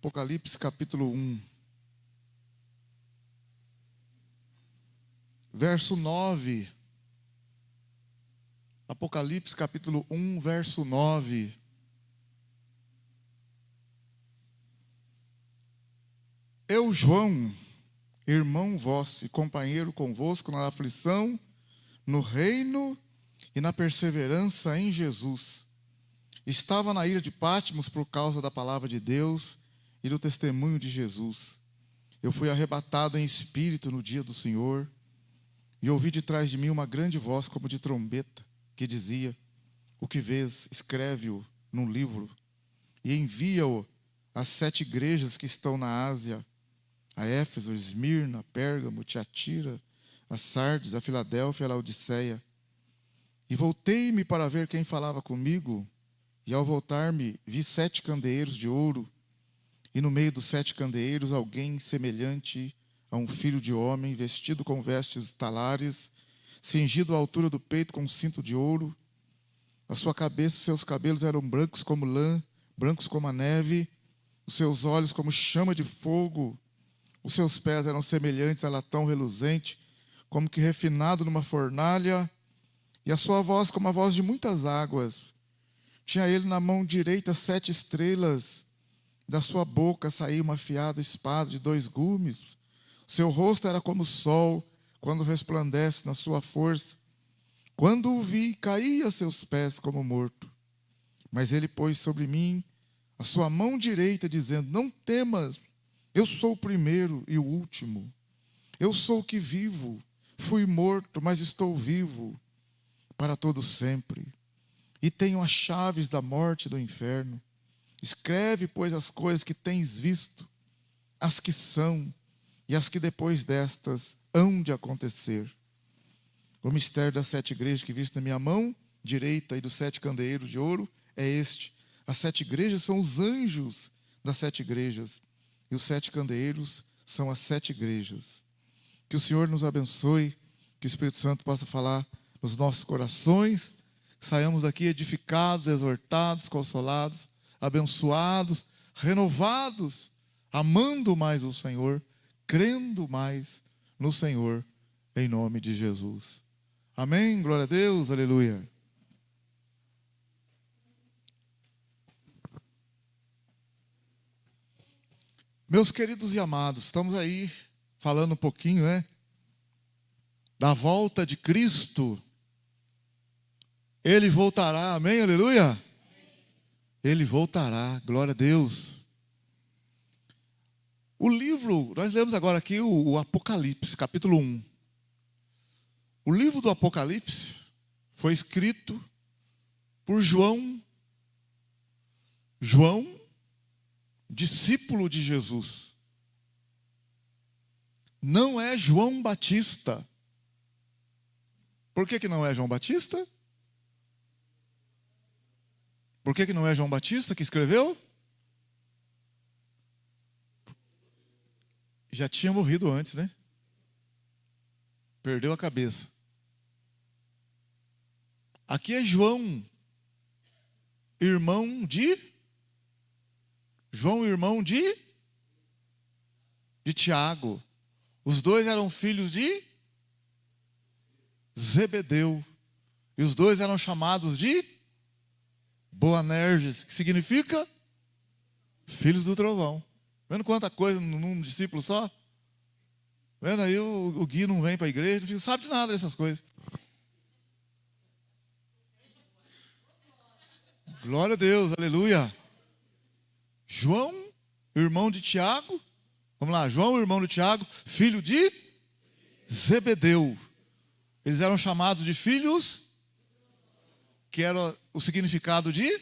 Apocalipse capítulo 1, verso 9. Apocalipse capítulo 1, verso 9. Eu, João, irmão vosso e companheiro convosco na aflição, no reino e na perseverança em Jesus, estava na ilha de Patmos por causa da palavra de Deus e do testemunho de Jesus. Eu fui arrebatado em espírito no dia do Senhor, e ouvi de trás de mim uma grande voz como de trombeta, que dizia: o que vês, escreve-o num livro, e envia-o às 7 igrejas que estão na Ásia, a Éfeso, Esmirna, Pérgamo, Tiatira, a Sardes, a Filadélfia e a Laodiceia. E voltei-me para ver quem falava comigo, e ao voltar-me vi 7 candeeiros de ouro, e no meio dos 7 candeeiros alguém semelhante a um filho de homem, vestido com vestes talares, cingido à altura do peito com um cinto de ouro. A sua cabeça e seus cabelos eram brancos como lã, brancos como a neve, os seus olhos como chama de fogo, os seus pés eram semelhantes a latão reluzente, como que refinado numa fornalha, e a sua voz como a voz de muitas águas. Tinha ele na mão direita 7 estrelas, da sua boca saía uma afiada espada de 2 gumes. Seu rosto era como o sol, quando resplandece na sua força. Quando o vi, caí a seus pés como morto. Mas ele pôs sobre mim a sua mão direita, dizendo: não temas, eu sou o primeiro e o último. Eu sou o que vivo, fui morto, mas estou vivo para todo sempre. E tenho as chaves da morte e do inferno. Escreve, pois, as coisas que tens visto, as que são e as que depois destas hão de acontecer. O mistério das 7 igrejas que viste na minha mão direita e dos 7 candeeiros de ouro é este: as 7 igrejas são os anjos das 7 igrejas, e os 7 candeeiros são as 7 igrejas. Que o Senhor nos abençoe, que o Espírito Santo possa falar nos nossos corações, que saiamos daqui edificados, exortados, consolados, abençoados, renovados, amando mais o Senhor, crendo mais no Senhor, em nome de Jesus. Amém? Glória a Deus, aleluia. Meus queridos e amados, estamos aí falando um pouquinho, da volta de Cristo. Ele voltará, amém, aleluia? Ele voltará, glória a Deus. O livro, nós lemos agora aqui o Apocalipse, capítulo 1. O livro do Apocalipse foi escrito por João, discípulo de Jesus. Não é João Batista. Por que não é João Batista? Por que não é João Batista que escreveu? Já tinha morrido antes, né? Perdeu a cabeça. Aqui é João, irmão de Tiago. Os dois eram filhos de Zebedeu. E os dois eram chamados de Boanerges, que significa filhos do trovão. Vendo quanta coisa num discípulo só? Vendo aí o Gui não vem para a igreja, não sabe de nada dessas coisas. Glória a Deus, aleluia. João, irmão de Tiago. Vamos lá, João, irmão de Tiago, filho de Zebedeu. Eles eram chamados de filhos, que era o significado de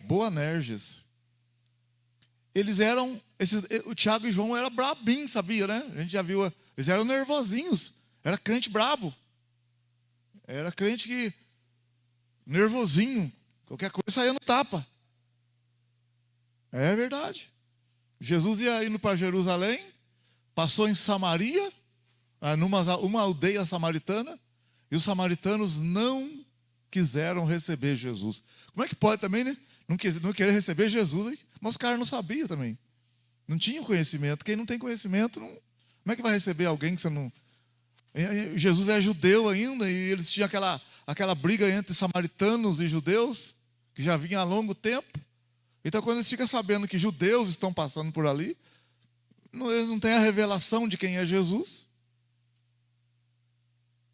Boanerges. Eles eram, o Tiago e João eram brabinhos, sabia, né? A gente já viu, eles eram nervosinhos, era crente brabo. Era crente que, nervosinho, qualquer coisa saía no tapa. É verdade. Jesus ia indo para Jerusalém, passou em Samaria, numa aldeia samaritana, e os samaritanos não quiseram receber Jesus. Como é que pode também, né? Não querer receber Jesus, hein? Mas os caras não sabiam também. Não tinha conhecimento. Quem não tem conhecimento, como é que vai receber alguém que você não... Jesus é judeu ainda, e eles tinham aquela briga entre samaritanos e judeus, que já vinha há longo tempo. Então, quando eles ficam sabendo que judeus estão passando por ali, eles não têm a revelação de quem é Jesus.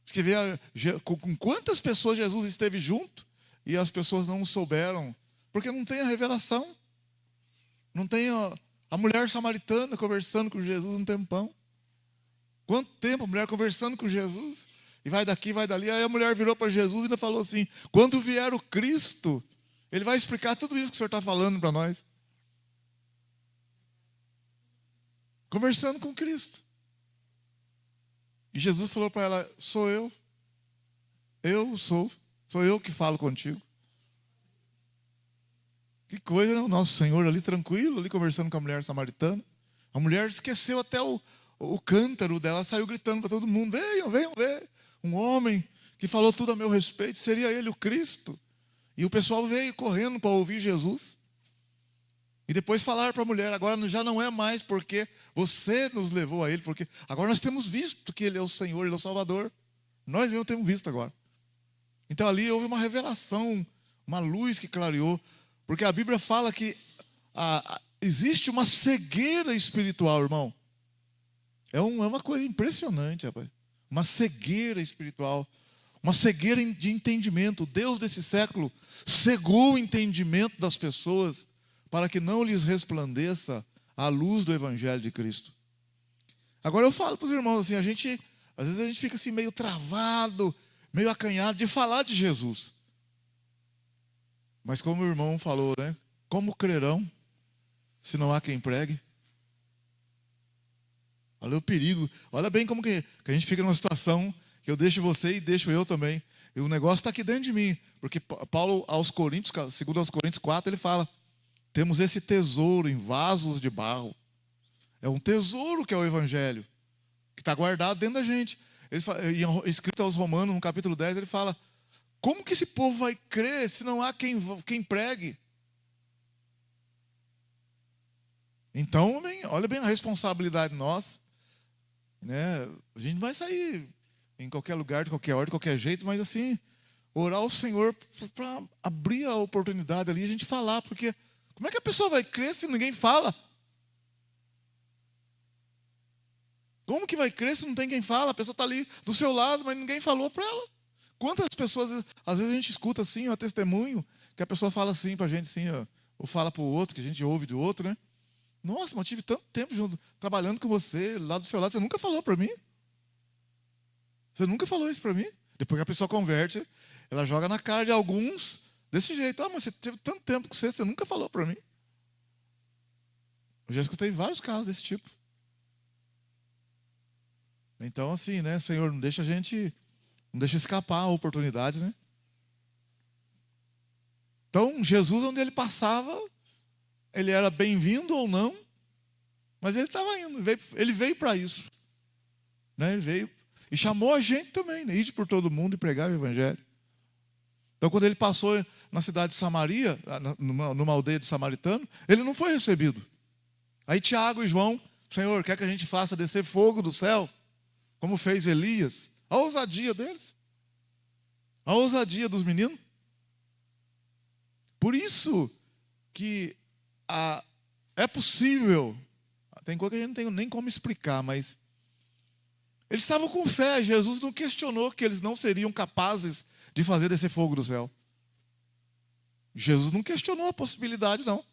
Que vê com quantas pessoas Jesus esteve junto e as pessoas não souberam, porque não tem a revelação. Não tem a mulher samaritana conversando com Jesus um tempão. Quanto tempo a mulher conversando com Jesus? E vai daqui, vai dali. Aí a mulher virou para Jesus e ainda falou assim: quando vier o Cristo, Ele vai explicar tudo isso que o Senhor está falando para nós. Conversando com Cristo. E Jesus falou para ela: sou eu. Sou eu que falo contigo. Que coisa, né? O nosso Senhor ali tranquilo, ali conversando com a mulher samaritana. A mulher esqueceu até o cântaro dela, saiu gritando para todo mundo: venham ver. Um homem que falou tudo a meu respeito, seria ele o Cristo. E o pessoal veio correndo para ouvir Jesus. E depois falaram para a mulher: agora já não é mais porque você nos levou a Ele, porque agora nós temos visto que Ele é o Senhor, Ele é o Salvador. Nós mesmos temos visto agora. Então ali houve uma revelação, uma luz que clareou, porque a Bíblia fala que existe uma cegueira espiritual, irmão. É uma coisa impressionante, rapaz. Uma cegueira espiritual, uma cegueira de entendimento. O Deus desse século cegou o entendimento das pessoas para que não lhes resplandeça a luz do Evangelho de Cristo. Agora eu falo para os irmãos assim, às vezes a gente fica assim meio travado, meio acanhado de falar de Jesus. Mas como o irmão falou, né? Como crerão se não há quem pregue? Olha o perigo. Olha bem como que a gente fica numa situação que eu deixo você e deixo eu também. E o negócio está aqui dentro de mim. Porque Paulo, segundo aos Coríntios 4, ele fala: temos esse tesouro em vasos de barro. É um tesouro que é o Evangelho, que está guardado dentro da gente. Escrito aos Romanos, no capítulo 10, ele fala: como que esse povo vai crer se não há quem pregue? Então, olha bem a responsabilidade nossa. Né? A gente vai sair em qualquer lugar, de qualquer hora, de qualquer jeito, mas assim, orar ao Senhor para abrir a oportunidade ali e a gente falar, porque como é que a pessoa vai crer se ninguém fala? Como que vai crer se não tem quem fala? A pessoa está ali do seu lado, mas ninguém falou para ela. Quantas pessoas, às vezes a gente escuta assim, um testemunho, que a pessoa fala assim para a gente, assim, ou fala para o outro, que a gente ouve do outro, né? Nossa, mas eu tive tanto tempo junto, trabalhando com você, lá do seu lado, você nunca falou para mim? Você nunca falou isso para mim? Depois que a pessoa converte, ela joga na cara de alguns desse jeito: mas você teve tanto tempo com você nunca falou para mim. Eu já escutei vários casos desse tipo. Então, assim, né, Senhor, não deixa escapar a oportunidade, né? Então, Jesus, onde ele passava, ele era bem-vindo ou não, mas ele estava indo, ele veio para isso. Né? Ele veio e chamou a gente também, né? Ir por todo mundo e pregar o Evangelho. Então, quando ele passou na cidade de Samaria, numa aldeia de samaritano, ele não foi recebido. Aí Tiago e João: Senhor, quer que a gente faça descer fogo do céu, como fez Elias? A ousadia deles. A ousadia dos meninos. Por isso que é possível, tem coisa que a gente não tem nem como explicar, mas eles estavam com fé. Jesus não questionou que eles não seriam capazes de fazer descer fogo do céu. Jesus não questionou a possibilidade, não.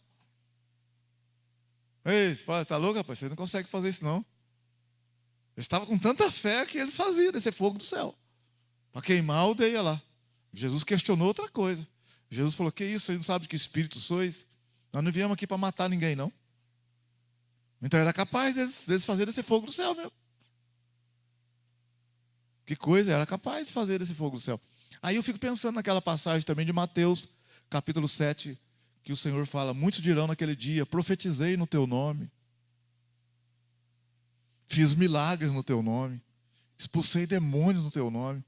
Ei, você fala: tá louco, rapaz? Você não consegue fazer isso, não. Eles estavam com tanta fé que eles faziam descer fogo do céu para queimar a aldeia lá. Jesus questionou outra coisa. Jesus falou: que isso? Vocês não sabem que espírito sois? Nós não viemos aqui para matar ninguém, não. Então era capaz deles fazer descer fogo do céu mesmo. Que coisa, era capaz de fazer desse fogo do céu. Aí eu fico pensando naquela passagem também de Mateus, capítulo 7, que o Senhor fala: muitos dirão naquele dia: profetizei no teu nome, fiz milagres no teu nome, expulsei demônios no teu nome.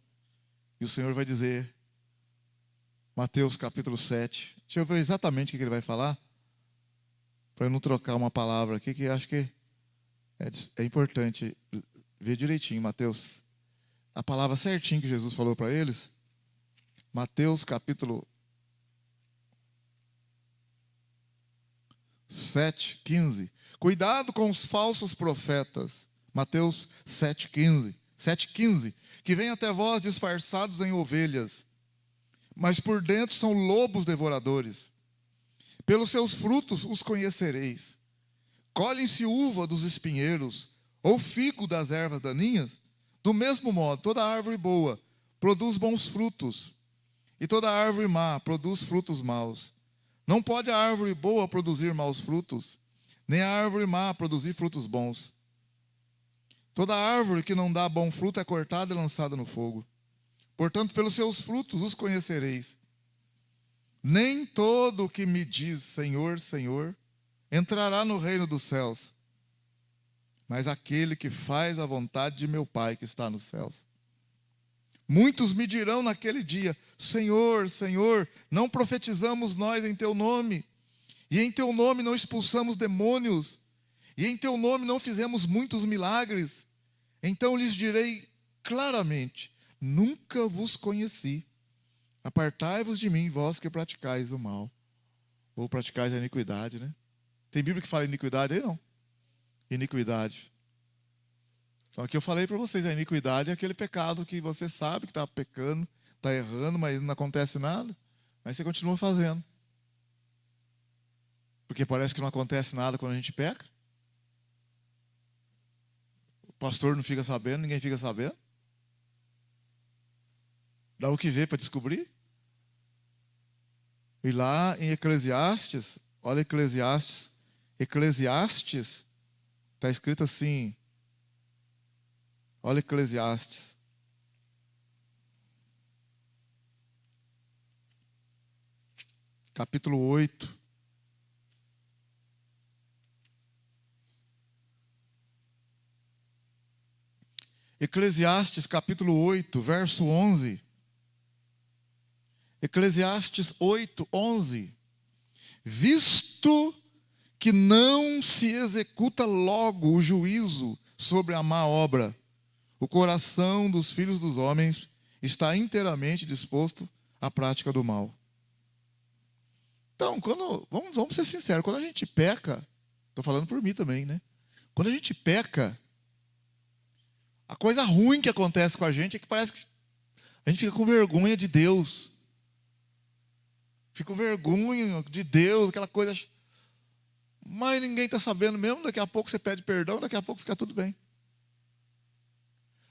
E o Senhor vai dizer, Mateus capítulo 7, deixa eu ver exatamente o que ele vai falar. para eu não trocar uma palavra aqui, que acho que é importante ver direitinho, Mateus. A palavra certinho que Jesus falou para eles. Mateus capítulo 7:15. Cuidado com os falsos profetas. Mateus 7:15. 7:15. Que vêm até vós disfarçados em ovelhas, mas por dentro são lobos devoradores. Pelos seus frutos os conhecereis. Colhem-se uva dos espinheiros, ou figo das ervas daninhas? Do mesmo modo, toda árvore boa produz bons frutos, e toda árvore má produz frutos maus. Não pode a árvore boa produzir maus frutos, nem a árvore má produzir frutos bons. Toda árvore que não dá bom fruto é cortada e lançada no fogo. Portanto, pelos seus frutos os conhecereis. Nem todo o que me diz Senhor, Senhor, entrará no reino dos céus, mas aquele que faz a vontade de meu Pai que está nos céus. Muitos me dirão naquele dia: Senhor, Senhor, não profetizamos nós em teu nome, e em teu nome não expulsamos demônios, e em teu nome não fizemos muitos milagres? Então lhes direi claramente: nunca vos conheci. Apartai-vos de mim, vós que praticais o mal. Ou praticais a iniquidade, né? Tem Bíblia que fala iniquidade aí, não? Iniquidade. Então aqui eu falei para vocês, a iniquidade é aquele pecado que você sabe que está pecando, está errando, mas não acontece nada, mas você continua fazendo. Porque parece que não acontece nada quando a gente peca. O pastor não fica sabendo, ninguém fica sabendo. Dá o que ver para descobrir. E lá em Eclesiastes, olha Eclesiastes, está escrito assim, olha Eclesiastes. Capítulo 8. Eclesiastes capítulo 8, verso 11. Eclesiastes 8, 11. Visto que não se executa logo o juízo sobre a má obra, o coração dos filhos dos homens está inteiramente disposto à prática do mal. Então, vamos ser sinceros, quando a gente peca, estou falando por mim também, né? Quando a gente peca, a coisa ruim que acontece com a gente é que parece que a gente fica com vergonha de Deus. Fica com vergonha de Deus, aquela coisa. Mas ninguém está sabendo mesmo, daqui a pouco você pede perdão, daqui a pouco fica tudo bem.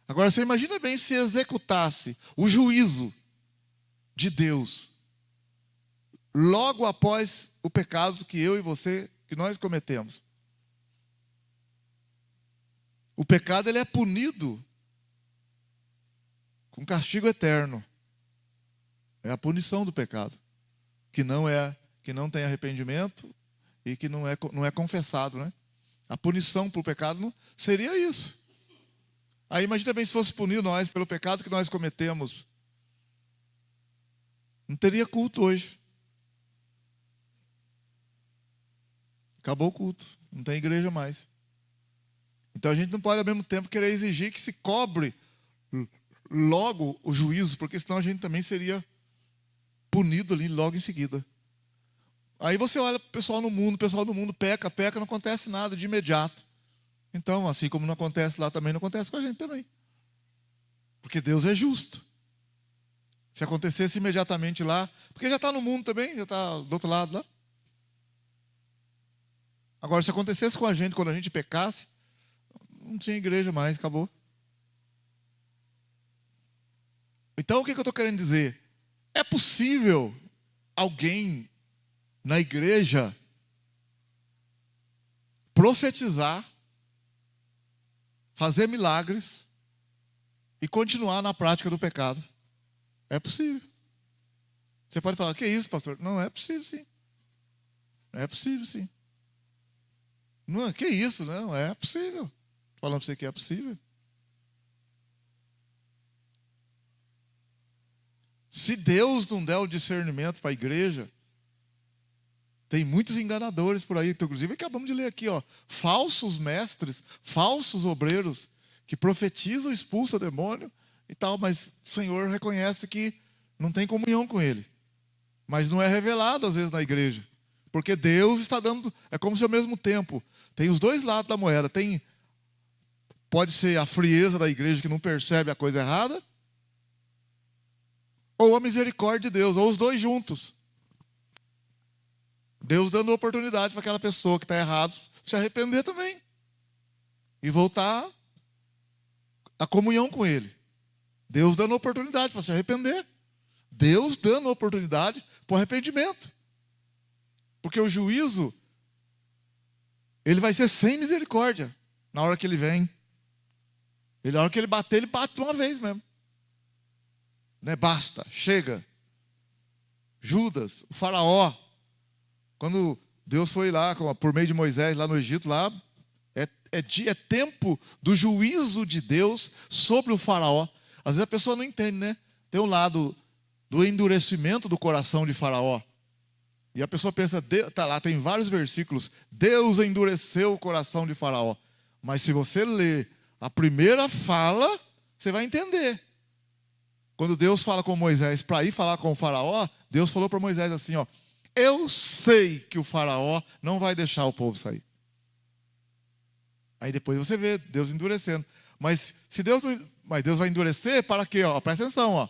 Agora, você imagina bem se executasse o juízo de Deus logo após o pecado que eu e você, que nós cometemos. O pecado ele é punido com castigo eterno. É a punição do pecado, que não tem arrependimento e que não é confessado, né? A punição para o pecado não seria isso. Aí imagina bem se fosse punir nós pelo pecado que nós cometemos. Não teria culto hoje. Acabou o culto, não tem igreja mais. Então a gente não pode ao mesmo tempo querer exigir que se cobre logo o juízo, porque senão a gente também seria punido ali logo em seguida. Aí você olha para o pessoal no mundo peca, não acontece nada de imediato. Então, assim como não acontece lá também, não acontece com a gente também. Porque Deus é justo. Se acontecesse imediatamente lá, porque já está no mundo também, já está do outro lado lá. Agora, se acontecesse com a gente quando a gente pecasse, não tinha igreja mais, acabou. Então, o que eu estou querendo dizer? É possível alguém na igreja profetizar, fazer milagres e continuar na prática do pecado? É possível. Você pode falar, que é isso, pastor? Não, é possível sim. É possível sim. Não, que isso? Não, é possível. Estou falando para você que é possível. Se Deus não der o discernimento para a igreja, Tem muitos enganadores por aí. Inclusive, acabamos de ler aqui, ó, falsos mestres, falsos obreiros, que profetizam, expulsam o demônio e tal, mas o Senhor reconhece que não tem comunhão com ele. Mas não é revelado, às vezes, na igreja. Porque Deus está dando... É como se ao mesmo tempo... Tem os dois lados da moeda. Pode ser a frieza da igreja que não percebe a coisa errada, ou a misericórdia de Deus, ou os dois juntos. Deus dando oportunidade para aquela pessoa que está errada se arrepender também. E voltar à comunhão com Ele. Deus dando oportunidade para se arrepender. Deus dando oportunidade para o arrependimento. Porque o juízo, ele vai ser sem misericórdia na hora que ele vem. Na hora que ele bate de uma vez mesmo. Né? Basta, chega. Judas, o faraó, quando Deus foi lá, por meio de Moisés, lá no Egito, lá, é tempo do juízo de Deus sobre o faraó. Às vezes a pessoa não entende, né? Tem um lado do endurecimento do coração de faraó. E a pessoa pensa, tá lá, tem vários versículos, Deus endureceu o coração de faraó. Mas se você ler a primeira fala, você vai entender. Quando Deus fala com Moisés para ir falar com o faraó, Deus falou para Moisés assim, ó, eu sei que o faraó não vai deixar o povo sair. Aí depois você vê Deus endurecendo. Mas Deus vai endurecer para quê? Ó, presta atenção, ó.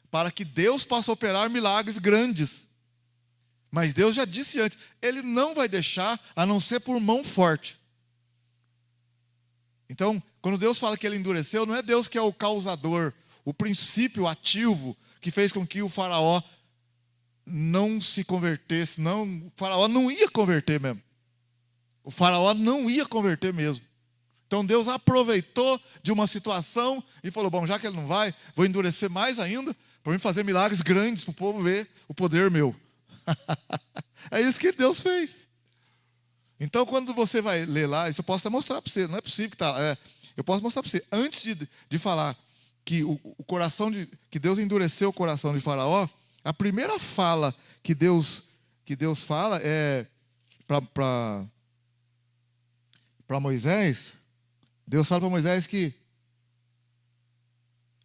Para que Deus possa operar milagres grandes. Mas Deus já disse antes, Ele não vai deixar a não ser por mão forte. Então, quando Deus fala que Ele endureceu, não é Deus que é o causador, o princípio ativo que fez com que o faraó não se convertesse. Não, o faraó não ia converter mesmo. O faraó não ia converter mesmo. Então Deus aproveitou de uma situação e falou, bom, já que ele não vai, vou endurecer mais ainda, para mim fazer milagres grandes, para o povo ver o poder meu. É isso que Deus fez. Então quando você vai ler lá, isso eu posso até mostrar para você, não é possível que eu posso mostrar para você, antes de falar que o coração que Deus endureceu o coração de faraó, a primeira fala que Deus fala é para Moisés. Deus fala para Moisés que,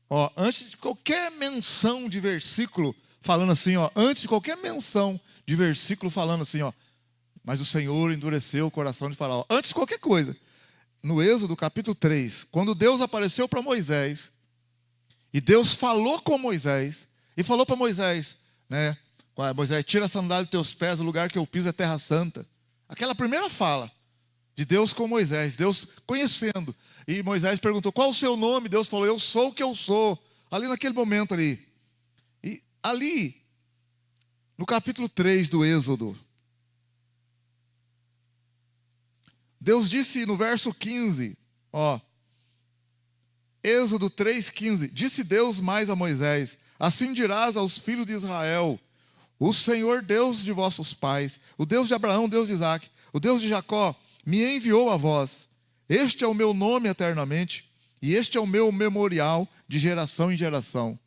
ó, antes de qualquer menção de versículo falando assim, ó, antes de qualquer menção de versículo falando assim, ó, mas o Senhor endureceu o coração de faraó. Antes de qualquer coisa, no Êxodo capítulo 3, quando Deus apareceu para Moisés, e Deus falou com Moisés, e falou para Moisés, né, Moisés, tira a sandália dos teus pés, o lugar que eu piso é terra santa. Aquela primeira fala de Deus com Moisés, Deus conhecendo. E Moisés perguntou, qual o seu nome? Deus falou, eu sou o que eu sou. Ali naquele momento ali. E ali, no capítulo 3 do Êxodo, Deus disse no verso 15, ó, Êxodo 3,15, disse Deus mais a Moisés, assim dirás aos filhos de Israel, o Senhor Deus de vossos pais, o Deus de Abraão, Deus de Isaque, o Deus de Jacó, me enviou a vós. Este é o meu nome eternamente, e este é o meu memorial de geração em geração.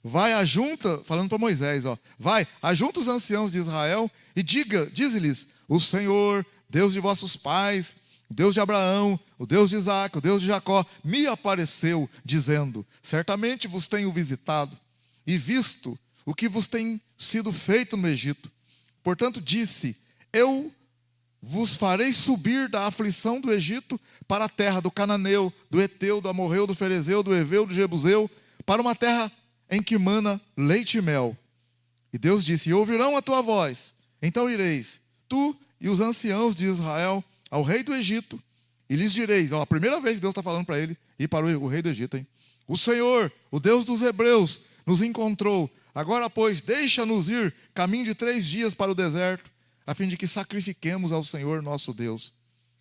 Vai ajunta, falando para Moisés, ó, vai, ajunta os anciãos de Israel e dize-lhes, o Senhor, Deus de vossos pais, o Deus de Abraão, o Deus de Isaque, o Deus de Jacó, me apareceu, dizendo, certamente vos tenho visitado e visto o que vos tem sido feito no Egito. Portanto disse, eu vos farei subir da aflição do Egito para a terra do Cananeu, do Eteu, do Amorreu, do Ferezeu, do Eveu, do Jebuseu, para uma terra em que mana leite e mel. E Deus disse, e ouvirão a tua voz, então ireis, tu e os anciãos de Israel, ao rei do Egito, e lhes direis, ó, a primeira vez que Deus está falando para ele, e para o rei do Egito, hein? O Senhor, o Deus dos Hebreus, nos encontrou, agora pois, deixa-nos ir, caminho de 3 dias para o deserto, a fim de que sacrifiquemos ao Senhor nosso Deus.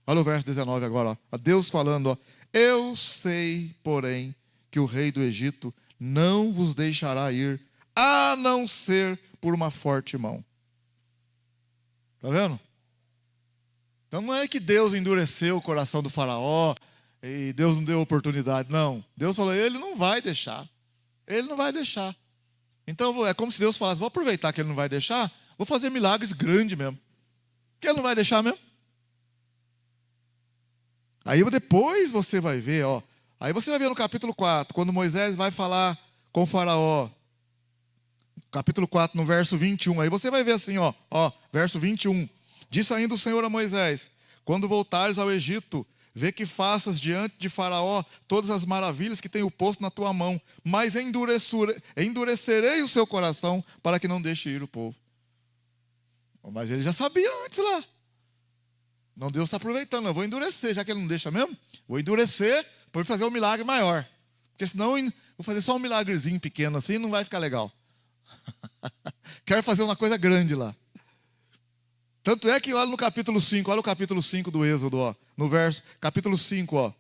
Olha o verso 19 agora, ó, Deus falando, ó, eu sei, porém, que o rei do Egito não vos deixará ir, a não ser por uma forte mão. Está vendo? Então não é que Deus endureceu o coração do faraó e Deus não deu oportunidade, não. Deus falou, ele não vai deixar. Ele não vai deixar. Então é como se Deus falasse, vou aproveitar que ele não vai deixar, Vou fazer milagres grandes mesmo. Que ele não vai deixar mesmo. Aí depois você vai ver, ó. Aí você vai ver no capítulo 4, quando Moisés vai falar com o faraó. Capítulo 4, no verso 21. Aí você vai ver assim, ó, verso 21. Disse ainda o Senhor a Moisés: quando voltares ao Egito, vê que faças diante de Faraó todas as maravilhas que tenho posto na tua mão, mas endurecerei o seu coração para que não deixe ir o povo. Mas ele já sabia antes lá. Não, Deus está aproveitando. Eu vou endurecer, já que ele não deixa mesmo. Vou endurecer para fazer um milagre maior. Porque senão vou fazer só um milagrezinho pequeno assim, não vai ficar legal. Quero fazer uma coisa grande lá. Tanto é que olha no capítulo 5, olha o capítulo 5 do Êxodo, ó, no verso, capítulo 5,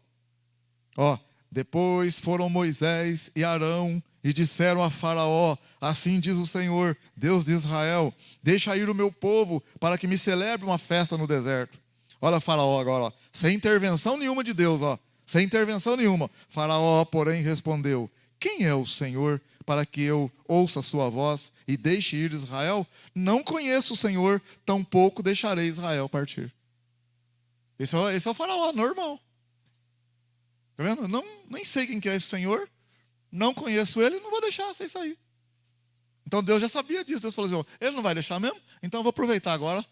ó. Depois foram Moisés e Arão e disseram a Faraó: assim diz o Senhor, Deus de Israel, deixa ir o meu povo para que me celebre uma festa no deserto. Olha Faraó agora, ó, sem intervenção nenhuma de Deus, ó, sem intervenção nenhuma. Faraó, porém, respondeu: quem é o Senhor para que eu ouça a sua voz e deixe ir Israel? Não conheço o Senhor, tampouco deixarei Israel partir. Esse é o faraó, normal. Tá vendo? Nem sei quem que é esse Senhor, não conheço ele, não vou deixar vocês sair. Então Deus já sabia disso. Deus falou assim: ele não vai deixar mesmo, então eu vou aproveitar agora,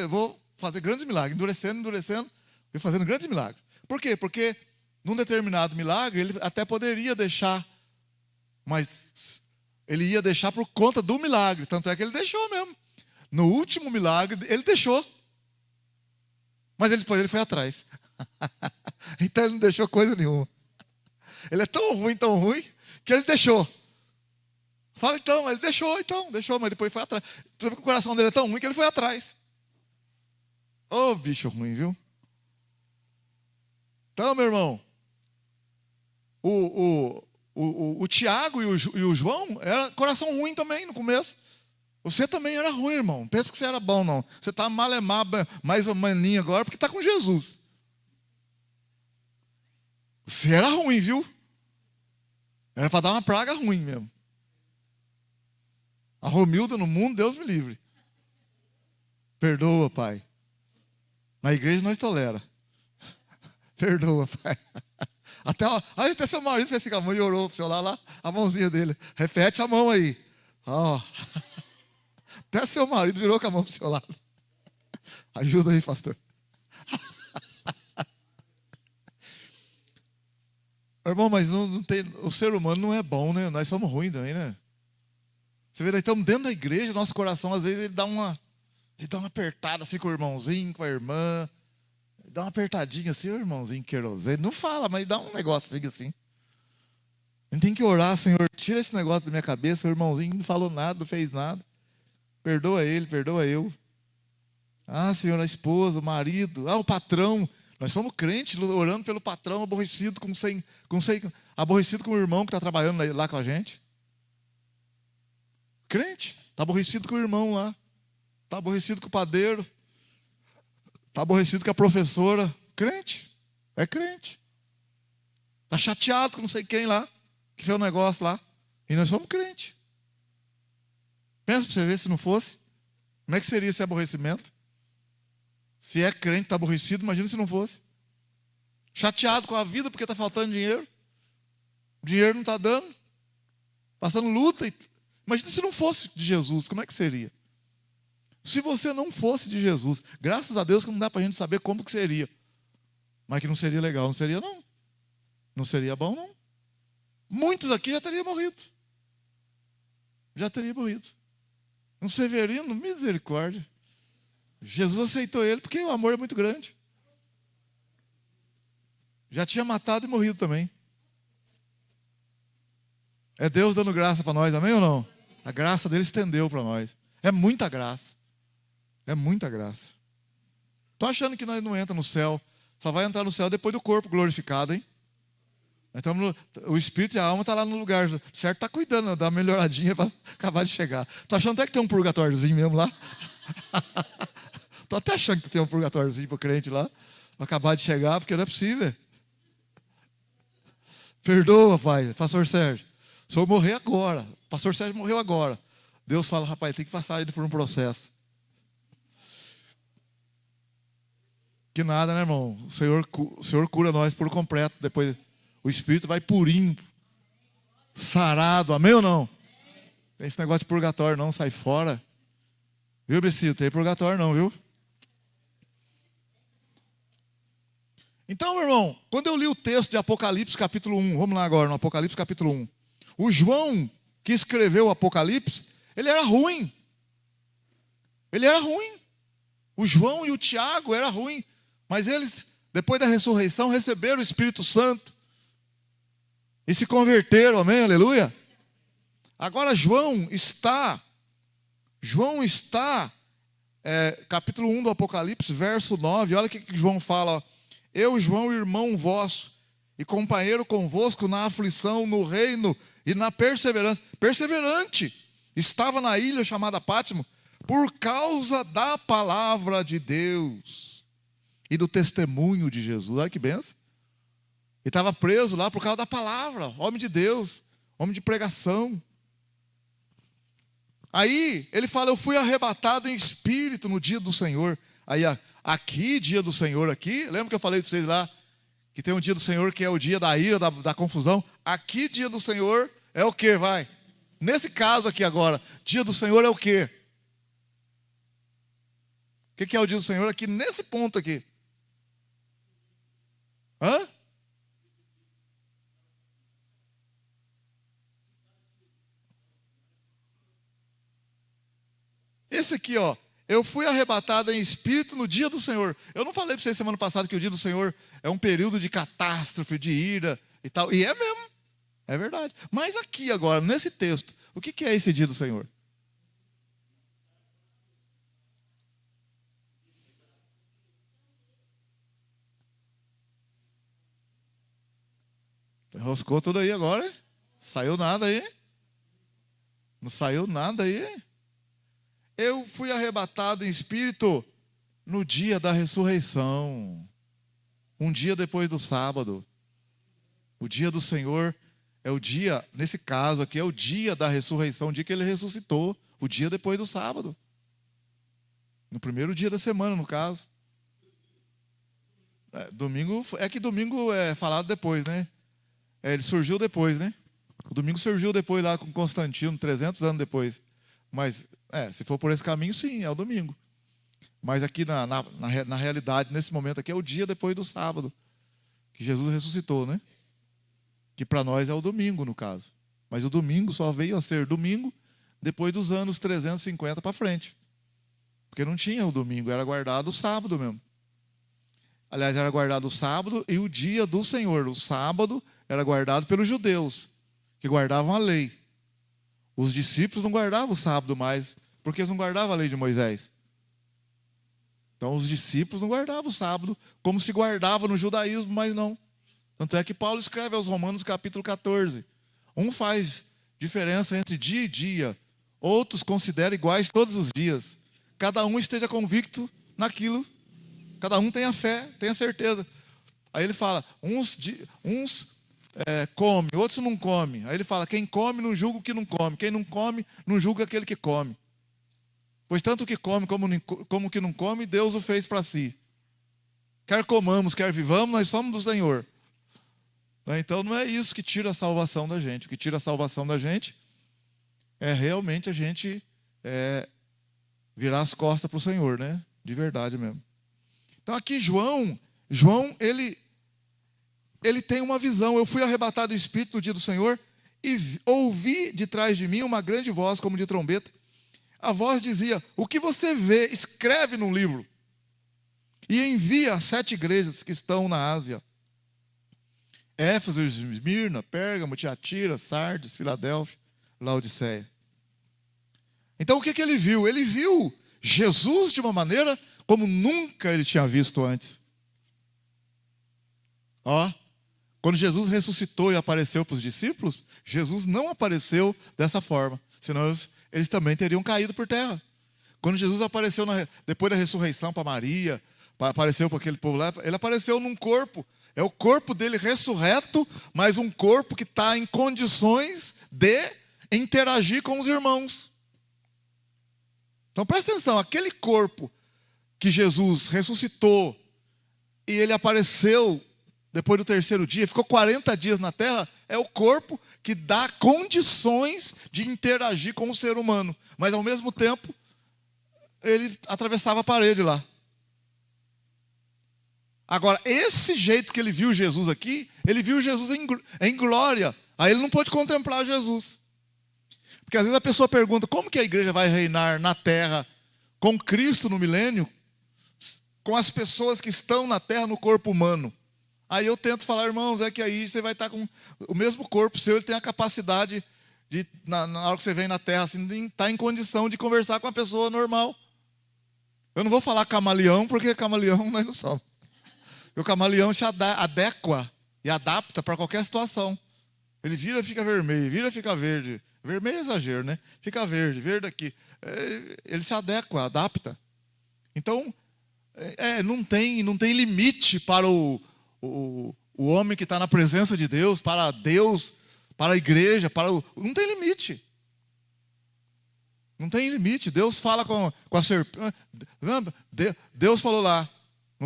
vou fazer grandes milagres, endurecendo e fazendo grandes milagres. Por quê? Porque num determinado milagre ele até poderia deixar, mas ele ia deixar por conta do milagre. Tanto é que ele deixou mesmo. No último milagre, ele deixou. Mas depois ele foi atrás. Então ele não deixou coisa nenhuma. Ele é tão ruim, que ele deixou. Fala então, ele deixou, mas depois foi atrás. Tu vê que o coração dele é tão ruim que ele foi atrás. Ô, bicho ruim, viu? Então, meu irmão, o Tiago e o João era coração ruim também no começo. Você também era ruim, irmão. Pensa que você era bom, não. Você está malemaba, mais ou menos agora, porque está com Jesus. Você era ruim, viu? Era para dar uma praga ruim mesmo. A Romilda no mundo, Deus me livre. Perdoa, Pai. Na igreja nós tolera. Perdoa, Pai. Até seu marido fez assim com a mão e orou para o seu lá, a mãozinha dele. Repete a mão aí. Ó. Até seu marido virou com a mão para o seu lado. Ajuda aí, pastor. Irmão, mas não tem, o ser humano não é bom, né? Nós somos ruins também, né? Você vê, nós estamos dentro da igreja, nosso coração, às vezes, ele dá uma apertada assim com o irmãozinho, com a irmã. Dá uma apertadinha assim, o irmãozinho querosene. Não fala, mas dá um negocinho assim. A gente tem que orar: Senhor, tira esse negócio da minha cabeça. O irmãozinho não falou nada, não fez nada. Perdoa ele, perdoa eu. Ah, Senhor, a esposa, o marido, o patrão. Nós somos crentes, orando pelo patrão, aborrecido aborrecido com o irmão que está trabalhando lá com a gente. Crente, está aborrecido com o irmão lá. Está aborrecido com o padeiro. Está aborrecido com a professora. Crente, é crente. Está chateado com não sei quem lá, que fez um negócio lá. E nós somos crente. Pensa para você ver, se não fosse, como é que seria esse aborrecimento? Se é crente, está aborrecido, imagina se não fosse. Chateado com a vida porque está faltando dinheiro. O dinheiro não está dando. Passando luta. Imagina se não fosse de Jesus, como é que seria? Se você não fosse de Jesus, graças a Deus que não dá para a gente saber como que seria. Mas que não seria legal, não seria não. Não seria bom não. Muitos aqui já teriam morrido. Já teria morrido. Um Severino, misericórdia. Jesus aceitou ele porque o amor é muito grande. Já tinha matado e morrido também. É Deus dando graça para nós, amém ou não? A graça dele estendeu para nós. É muita graça. É muita graça. Estou achando que nós não entramos no céu. Só vai entrar no céu depois do corpo glorificado, hein? O espírito e a alma estão lá no lugar certo, está cuidando, dá uma melhoradinha para acabar de chegar. Estou achando até que tem um purgatóriozinho mesmo lá. Estou até achando que tem um purgatóriozinho para o crente lá, para acabar de chegar, porque não é possível. Perdoa, Pai. Pastor Sérgio, o senhor morreu agora. Pastor Sérgio morreu agora. Deus fala, rapaz, tem que passar ele por um processo. Que nada, né, irmão? O Senhor cura nós por completo. Depois o Espírito vai purinho, sarado. Amém ou não? Tem esse negócio de purgatório não, sai fora. Viu, Brecito? Tem purgatório não, viu? Então, meu irmão, quando eu li o texto de Apocalipse capítulo 1, vamos lá agora no Apocalipse capítulo 1. O João, que escreveu o Apocalipse, ele era ruim. Ele era ruim. O João e o Tiago eram ruins. Mas eles, depois da ressurreição, receberam o Espírito Santo. E se converteram, amém, aleluia. Agora João está, capítulo 1 do Apocalipse, verso 9. Olha o que João fala, ó. Eu, João, irmão vosso, e companheiro convosco na aflição, no reino e na perseverança. Perseverante. Estava na ilha chamada Pátimo, por causa da palavra de Deus e do testemunho de Jesus. Olha que benção. Ele estava preso lá por causa da palavra. Homem de Deus, homem de pregação. Aí ele fala, eu fui arrebatado em espírito no dia do Senhor. Aí aqui, dia do Senhor aqui, lembra que eu falei para vocês lá, que tem um dia do Senhor que é o dia da ira, da confusão. Aqui, dia do Senhor, é o quê? Vai. Nesse caso aqui agora, dia do Senhor é o quê? O que é o dia do Senhor aqui, nesse ponto aqui? Hã? Esse aqui, ó. Eu fui arrebatado em espírito no dia do Senhor. Eu não falei para vocês semana passada que o dia do Senhor é um período de catástrofe, de ira e tal. E é mesmo. É verdade. Mas aqui agora, nesse texto, o que é esse dia do Senhor? Enroscou tudo aí agora, hein? Saiu nada aí? Não saiu nada aí? Eu fui arrebatado em espírito no dia da ressurreição. Um dia depois do sábado. O dia do Senhor é o dia, nesse caso aqui, é o dia da ressurreição, o dia que ele ressuscitou. O dia depois do sábado. No primeiro dia da semana, no caso. Domingo é falado depois, né? Ele surgiu depois, né? O domingo surgiu depois lá com Constantino, 300 anos depois. Mas, se for por esse caminho, sim, é o domingo. Mas aqui na realidade, nesse momento aqui, é o dia depois do sábado. Que Jesus ressuscitou, né? Que para nós é o domingo, no caso. Mas o domingo só veio a ser domingo depois dos anos 350 para frente. Porque não tinha o domingo, era guardado o sábado mesmo. Aliás, era guardado o sábado e o dia do Senhor. O sábado era guardado pelos judeus, que guardavam a lei. Os discípulos não guardavam o sábado mais, porque eles não guardavam a lei de Moisés. Então, os discípulos não guardavam o sábado, como se guardava no judaísmo, mas não. Tanto é que Paulo escreve aos Romanos, capítulo 14. Um faz diferença entre dia e dia, outros considera iguais todos os dias. Cada um esteja convicto naquilo. Cada um tem a fé, tem a certeza. Aí ele fala, uns come, outros não come. Aí ele fala, quem come não julga o que não come. Quem não come, não julga aquele que come. Pois tanto o que come como o que não come, Deus o fez para si. Quer comamos, quer vivamos, nós somos do Senhor. Então não é isso que tira a salvação da gente. O que tira a salvação da gente é realmente a gente virar as costas para o Senhor, né? De verdade mesmo. Então aqui João, ele tem uma visão. Eu fui arrebatado do Espírito no dia do Senhor e ouvi de trás de mim uma grande voz como de trombeta. A voz dizia, o que você vê, escreve num livro e envia às 7 igrejas que estão na Ásia. Éfeso, Esmirna, Pérgamo, Tiatira, Sardes, Filadélfia, Laodiceia. Então o que ele viu? Ele viu Jesus de uma maneira como nunca ele tinha visto antes. Quando Jesus ressuscitou e apareceu para os discípulos, Jesus não apareceu dessa forma, senão eles também teriam caído por terra. Quando Jesus apareceu depois da ressurreição para Maria, apareceu para aquele povo lá, ele apareceu num corpo. É o corpo dele ressurreto, mas um corpo que está em condições de interagir com os irmãos. Então presta atenção, aquele corpo que Jesus ressuscitou e ele apareceu depois do terceiro dia, ficou 40 dias na terra, é o corpo que dá condições de interagir com o ser humano. Mas ao mesmo tempo, ele atravessava a parede lá. Agora, esse jeito que ele viu Jesus aqui, ele viu Jesus em glória. Aí ele não pôde contemplar Jesus. Porque às vezes a pessoa pergunta, como que a igreja vai reinar na terra com Cristo no milênio, com as pessoas que estão na terra no corpo humano? Aí eu tento falar, irmãos, é que aí você vai estar com o mesmo corpo seu, ele tem a capacidade de, na hora que você vem na terra, assim, de estar em condição de conversar com a pessoa normal. Eu não vou falar camaleão, porque camaleão nós não somos. E o camaleão se adequa e adapta para qualquer situação. Ele vira e fica vermelho, vira e fica verde. Vermelho é exagero, né? Fica verde, verde aqui. Ele se adequa, adapta. Então, não tem limite para o homem que está na presença de Deus, para a igreja, não tem limite. Não tem limite. Deus fala com a serpente. Deus falou lá,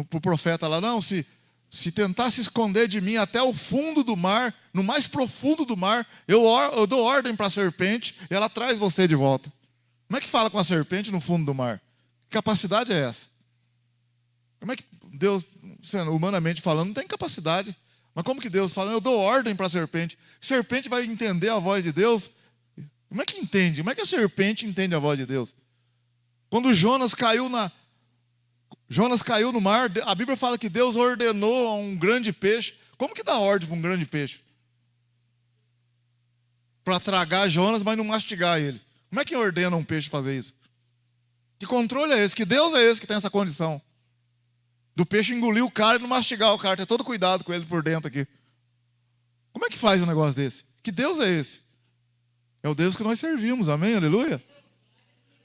para o profeta lá, não, se tentar se esconder de mim até o fundo do mar, no mais profundo do mar, eu dou ordem para a serpente e ela traz você de volta. Como é que fala com a serpente no fundo do mar? Que capacidade é essa? Como é que Deus, humanamente falando, não tem capacidade. Mas como que Deus fala? Eu dou ordem para a serpente. Serpente vai entender a voz de Deus? Como é que entende? Como é que a serpente entende a voz de Deus? Quando Jonas caiu no mar, a Bíblia fala que Deus ordenou a um grande peixe. Como que dá ordem para um grande peixe? Para tragar Jonas, mas não mastigar ele. Como é que ordena um peixe fazer isso? Que controle é esse? Que Deus é esse que tem essa condição? Do peixe engolir o cara e não mastigar o cara. Ter todo cuidado com ele por dentro aqui. Como é que faz um negócio desse? Que Deus é esse? É o Deus que nós servimos, amém? Aleluia?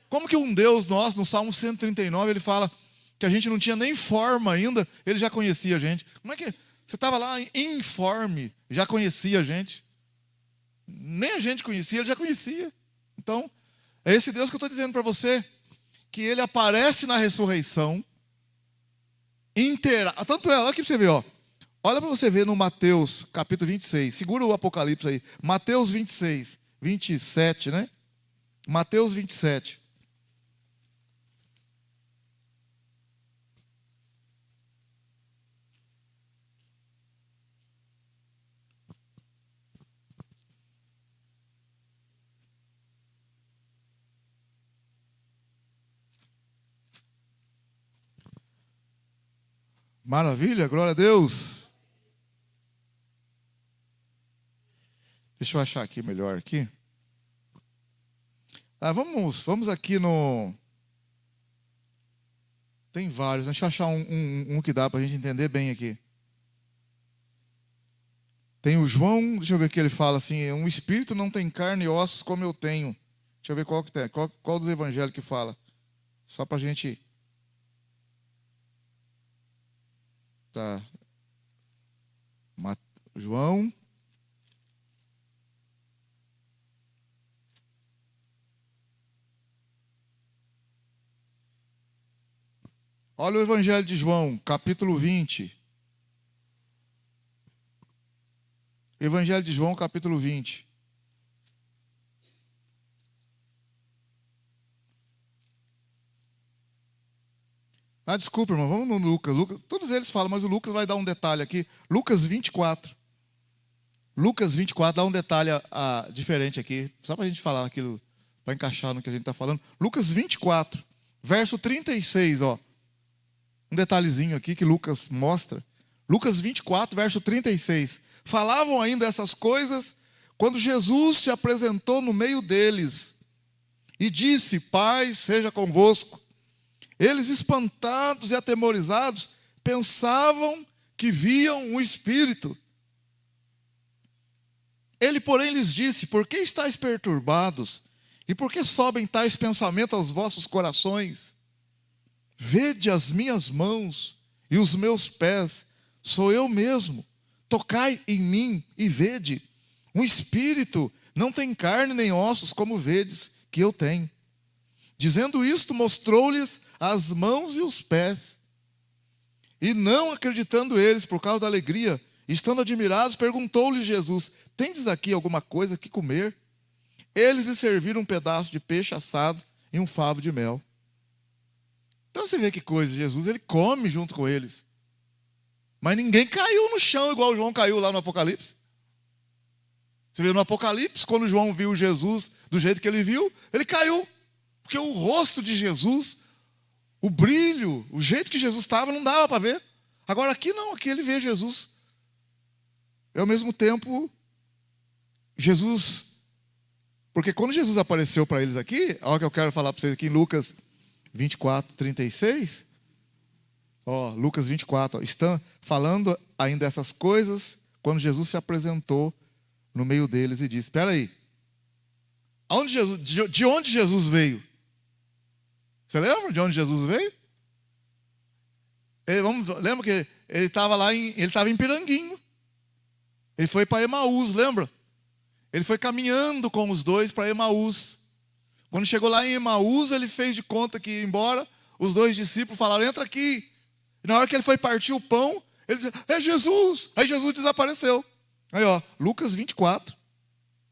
Como que um Deus nosso, no Salmo 139, ele fala que a gente não tinha nem forma ainda, ele já conhecia a gente. Como é que você estava lá informe, já conhecia a gente? Nem a gente conhecia, ele já conhecia. Então, é esse Deus que eu estou dizendo para você, que ele aparece na ressurreição, tanto é, olha aqui para você ver, ó. Olha para você ver no Mateus, capítulo 26, segura o Apocalipse aí, Mateus 26, 27, né? Mateus 27. Maravilha, glória a Deus. Deixa eu achar aqui melhor aqui. Vamos aqui no... Tem vários, deixa eu achar um que dá para a gente entender bem aqui. Tem o João, deixa eu ver o que ele fala assim, um espírito não tem carne e ossos como eu tenho. Deixa eu ver qual que tem, qual dos evangelhos que fala. Só para a gente... Tá. João. Olha o Evangelho de João, capítulo 20. Evangelho de João, capítulo 20. Desculpa, irmão, vamos no Lucas. Todos eles falam, mas o Lucas vai dar um detalhe aqui. Lucas 24. Lucas 24 dá um detalhe diferente aqui, só para a gente falar aquilo, para encaixar no que a gente está falando. Lucas 24, verso 36, ó. Um detalhezinho aqui que Lucas mostra. Lucas 24, verso 36. Falavam ainda essas coisas quando Jesus se apresentou no meio deles e disse: Paz seja convosco. Eles, espantados e atemorizados, pensavam que viam um espírito. Ele, porém, lhes disse: Por que estáis perturbados? E por que sobem tais pensamentos aos vossos corações? Vede as minhas mãos e os meus pés, sou eu mesmo. Tocai em mim e vede. Um espírito não tem carne nem ossos, como vedes que eu tenho. Dizendo isto, mostrou-lhes as mãos e os pés. E não acreditando eles, por causa da alegria, estando admirados, perguntou-lhes Jesus: tendes aqui alguma coisa que comer? Eles lhe serviram um pedaço de peixe assado e um favo de mel. Então você vê que coisa, Jesus ele come junto com eles. Mas ninguém caiu no chão igual João caiu lá no Apocalipse. Você vê no Apocalipse, quando João viu Jesus do jeito que ele viu, ele caiu. Porque o rosto de Jesus, o brilho, o jeito que Jesus estava, não dava para ver. Agora aqui não, aqui ele vê Jesus. E ao mesmo tempo, Jesus... Porque quando Jesus apareceu para eles aqui, olha o que eu quero falar para vocês aqui em Lucas 24, 36. Lucas 24, estão falando ainda essas coisas, quando Jesus se apresentou no meio deles e disse: espera aí, de onde Jesus veio? Você lembra de onde Jesus veio? Lembra que ele estava em Piranguinho. Ele foi para Emaús, lembra? Ele foi caminhando com os dois para Emaús. Quando chegou lá em Emaús, ele fez de conta que ia embora. Os dois discípulos falaram: entra aqui. E na hora que ele foi partir o pão, ele disse: é Jesus. Aí Jesus desapareceu. Aí Lucas 24,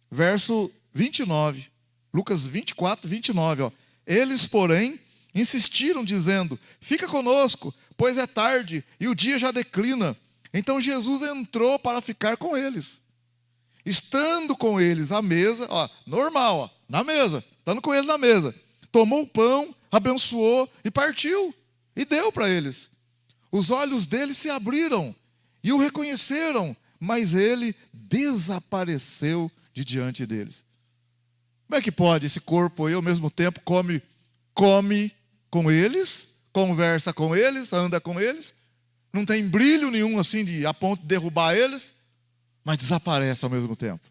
verso 29. Lucas 24, 29. Eles, porém, insistiram dizendo: fica conosco, pois é tarde e o dia já declina. Então Jesus entrou para ficar com eles. Estando com eles à mesa, normal, na mesa, estando com ele na mesa, tomou o pão, abençoou e partiu, e deu para eles. Os olhos deles se abriram e o reconheceram, mas ele desapareceu de diante deles. Como é que pode esse corpo aí ao mesmo tempo come com eles, conversa com eles, anda com eles, não tem brilho nenhum assim a ponto de derrubar eles, mas desaparece ao mesmo tempo?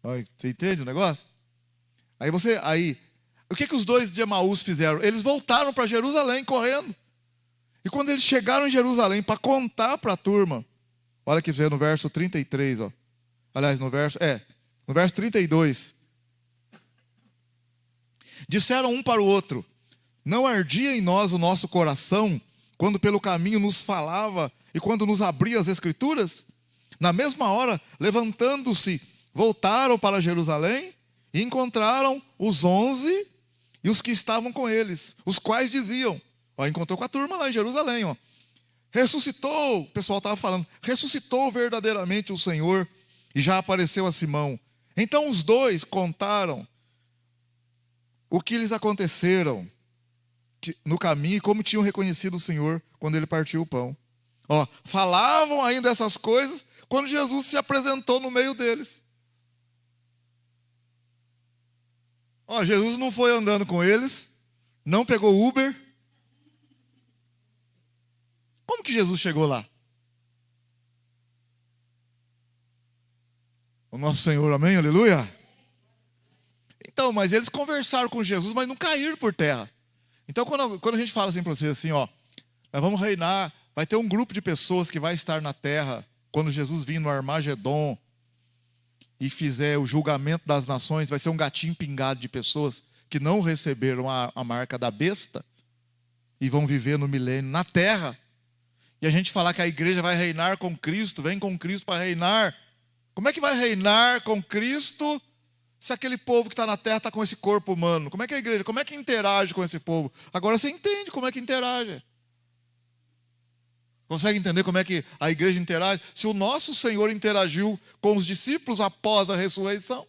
Você entende o negócio? Aí, o que os dois de Emaús fizeram? Eles voltaram para Jerusalém correndo. E quando eles chegaram em Jerusalém para contar para a turma, olha que vê no verso 33, aliás, no verso 32. Disseram um para o outro: não ardia em nós o nosso coração quando pelo caminho nos falava e quando nos abria as Escrituras? Na mesma hora, levantando-se, voltaram para Jerusalém e encontraram os 11 e os que estavam com eles, os quais diziam... encontrou com a turma lá em Jerusalém. Ressuscitou, o pessoal estava falando, ressuscitou verdadeiramente o Senhor e já apareceu a Simão. Então os dois contaram o que lhes aconteceram no caminho e como tinham reconhecido o Senhor quando ele partiu o pão. Falavam ainda essas coisas quando Jesus se apresentou no meio deles. Jesus não foi andando com eles, não pegou Uber. Como que Jesus chegou lá? O nosso Senhor, amém, aleluia? Então, mas eles conversaram com Jesus, mas não caíram por terra. Então, quando a gente fala assim para vocês, assim, nós vamos reinar, vai ter um grupo de pessoas que vai estar na terra, quando Jesus vir no Armagedon e fizer o julgamento das nações, vai ser um gatinho pingado de pessoas que não receberam a marca da besta e vão viver no milênio na terra. E a gente falar que a igreja vai reinar com Cristo, vem com Cristo para reinar. Como é que vai reinar com Cristo se aquele povo que está na terra está com esse corpo humano? Como é que a igreja, como é que interage com esse povo? Agora você entende como é que interage. Consegue entender como é que a igreja interage? Se o nosso Senhor interagiu com os discípulos após a ressurreição,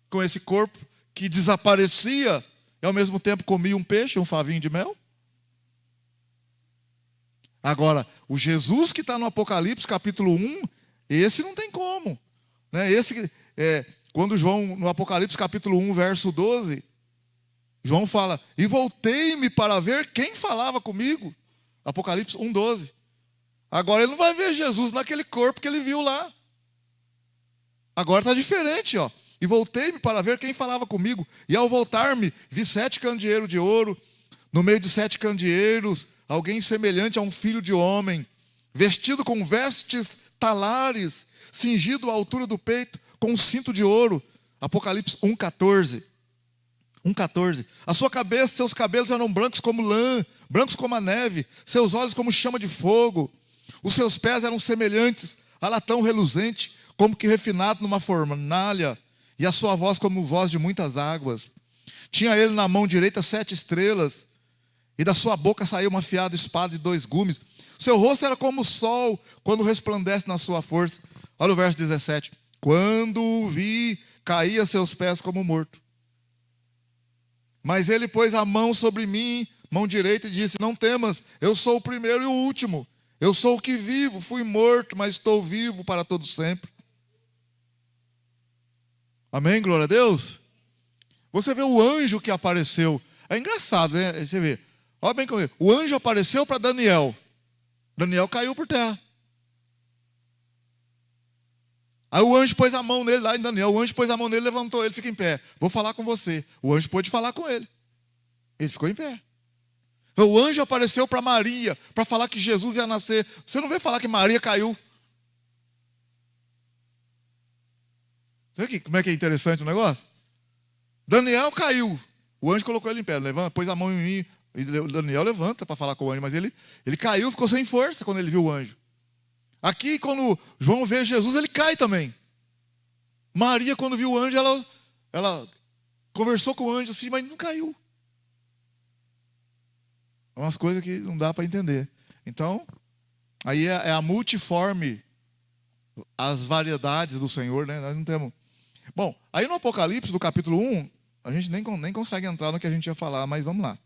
com esse corpo que desaparecia e ao mesmo tempo comia um peixe, um favinho de mel. Agora, o Jesus que está no Apocalipse, capítulo 1, esse não tem como. Quando João, no Apocalipse, capítulo 1, verso 12, João fala: e voltei-me para ver quem falava comigo. Apocalipse 1, 12. Agora ele não vai ver Jesus naquele corpo que ele viu lá. Agora está diferente, E voltei-me para ver quem falava comigo. E ao voltar-me, vi 7 candeeiros de ouro. No meio de 7 candeeiros, alguém semelhante a um filho de homem, vestido com vestes talares, cingido à altura do peito, com um cinto de ouro. Apocalipse 1,14. 1,14. A sua cabeça, seus cabelos eram brancos como lã, brancos como a neve, seus olhos como chama de fogo. Os seus pés eram semelhantes a latão reluzente, como que refinado numa fornalha, e a sua voz como voz de muitas águas. Tinha ele na mão direita 7 estrelas, e da sua boca saiu uma afiada espada de 2 gumes. Seu rosto era como o sol, quando resplandece na sua força. Olha o verso 17. Quando o vi, caí a seus pés como morto. Mas ele pôs a mão sobre mim, mão direita, e disse: não temas, eu sou o primeiro e o último. Eu sou o que vivo, fui morto, mas estou vivo para todo sempre. Amém? Glória a Deus. Você vê o anjo que apareceu. É engraçado, né? Você vê. Olha bem comigo. O anjo apareceu para Daniel. Daniel caiu por terra. Aí o anjo pôs a mão nele lá em Daniel. O anjo pôs a mão nele, levantou ele, fica em pé. Vou falar com você. O anjo pôde falar com ele. Ele ficou em pé. O anjo apareceu para Maria, para falar que Jesus ia nascer. Você não vê falar que Maria caiu? Sabe como é que é interessante o negócio? Daniel caiu. O anjo colocou ele em pé. Levanta, pôs a mão em mim. E Daniel levanta para falar com o anjo. Mas ele caiu, ficou sem força quando ele viu o anjo. Aqui, quando João vê Jesus, ele cai também. Maria, quando viu o anjo, ela conversou com o anjo assim, mas não caiu. É umas coisas que não dá para entender. Então, aí é a multiforme, as variedades do Senhor, né? Nós não temos. Bom, aí no Apocalipse, do capítulo 1, a gente nem consegue entrar no que a gente ia falar, mas vamos lá.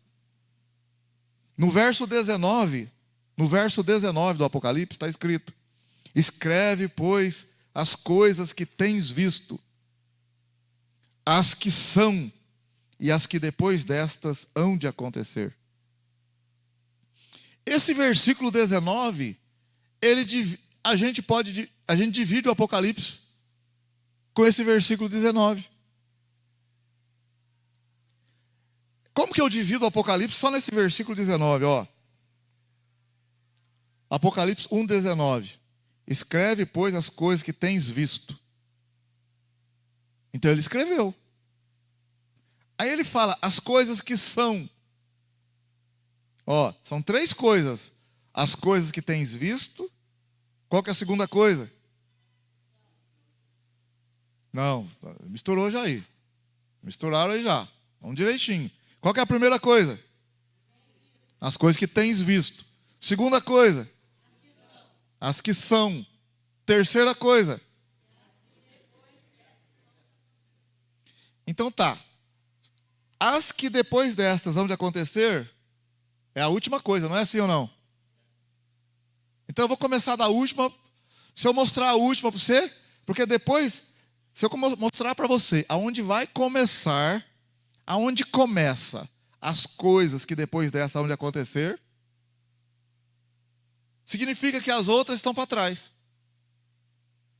No verso 19 do Apocalipse está escrito: escreve, pois, as coisas que tens visto, as que são e as que depois destas hão de acontecer. Esse versículo 19, a gente divide o Apocalipse com esse versículo 19. Como que eu divido o Apocalipse só nesse versículo 19? Ó. Apocalipse 1,19. Escreve, pois, as coisas que tens visto. Então ele escreveu. Aí ele fala as coisas que são. Ó, são 3 coisas. As coisas que tens visto. Qual que é a segunda coisa? Não, misturou já aí. Misturaram aí já. Vamos direitinho. Qual que é a primeira coisa? As coisas que tens visto. Segunda coisa? As que são. Terceira coisa? Então tá. As que depois destas hão de acontecer é a última coisa, não é assim ou não? Então eu vou começar da última. Se eu mostrar a última para você, porque depois, se eu mostrar para você aonde vai começar, aonde começa as coisas que depois dessa hão de acontecer, significa que as outras estão para trás.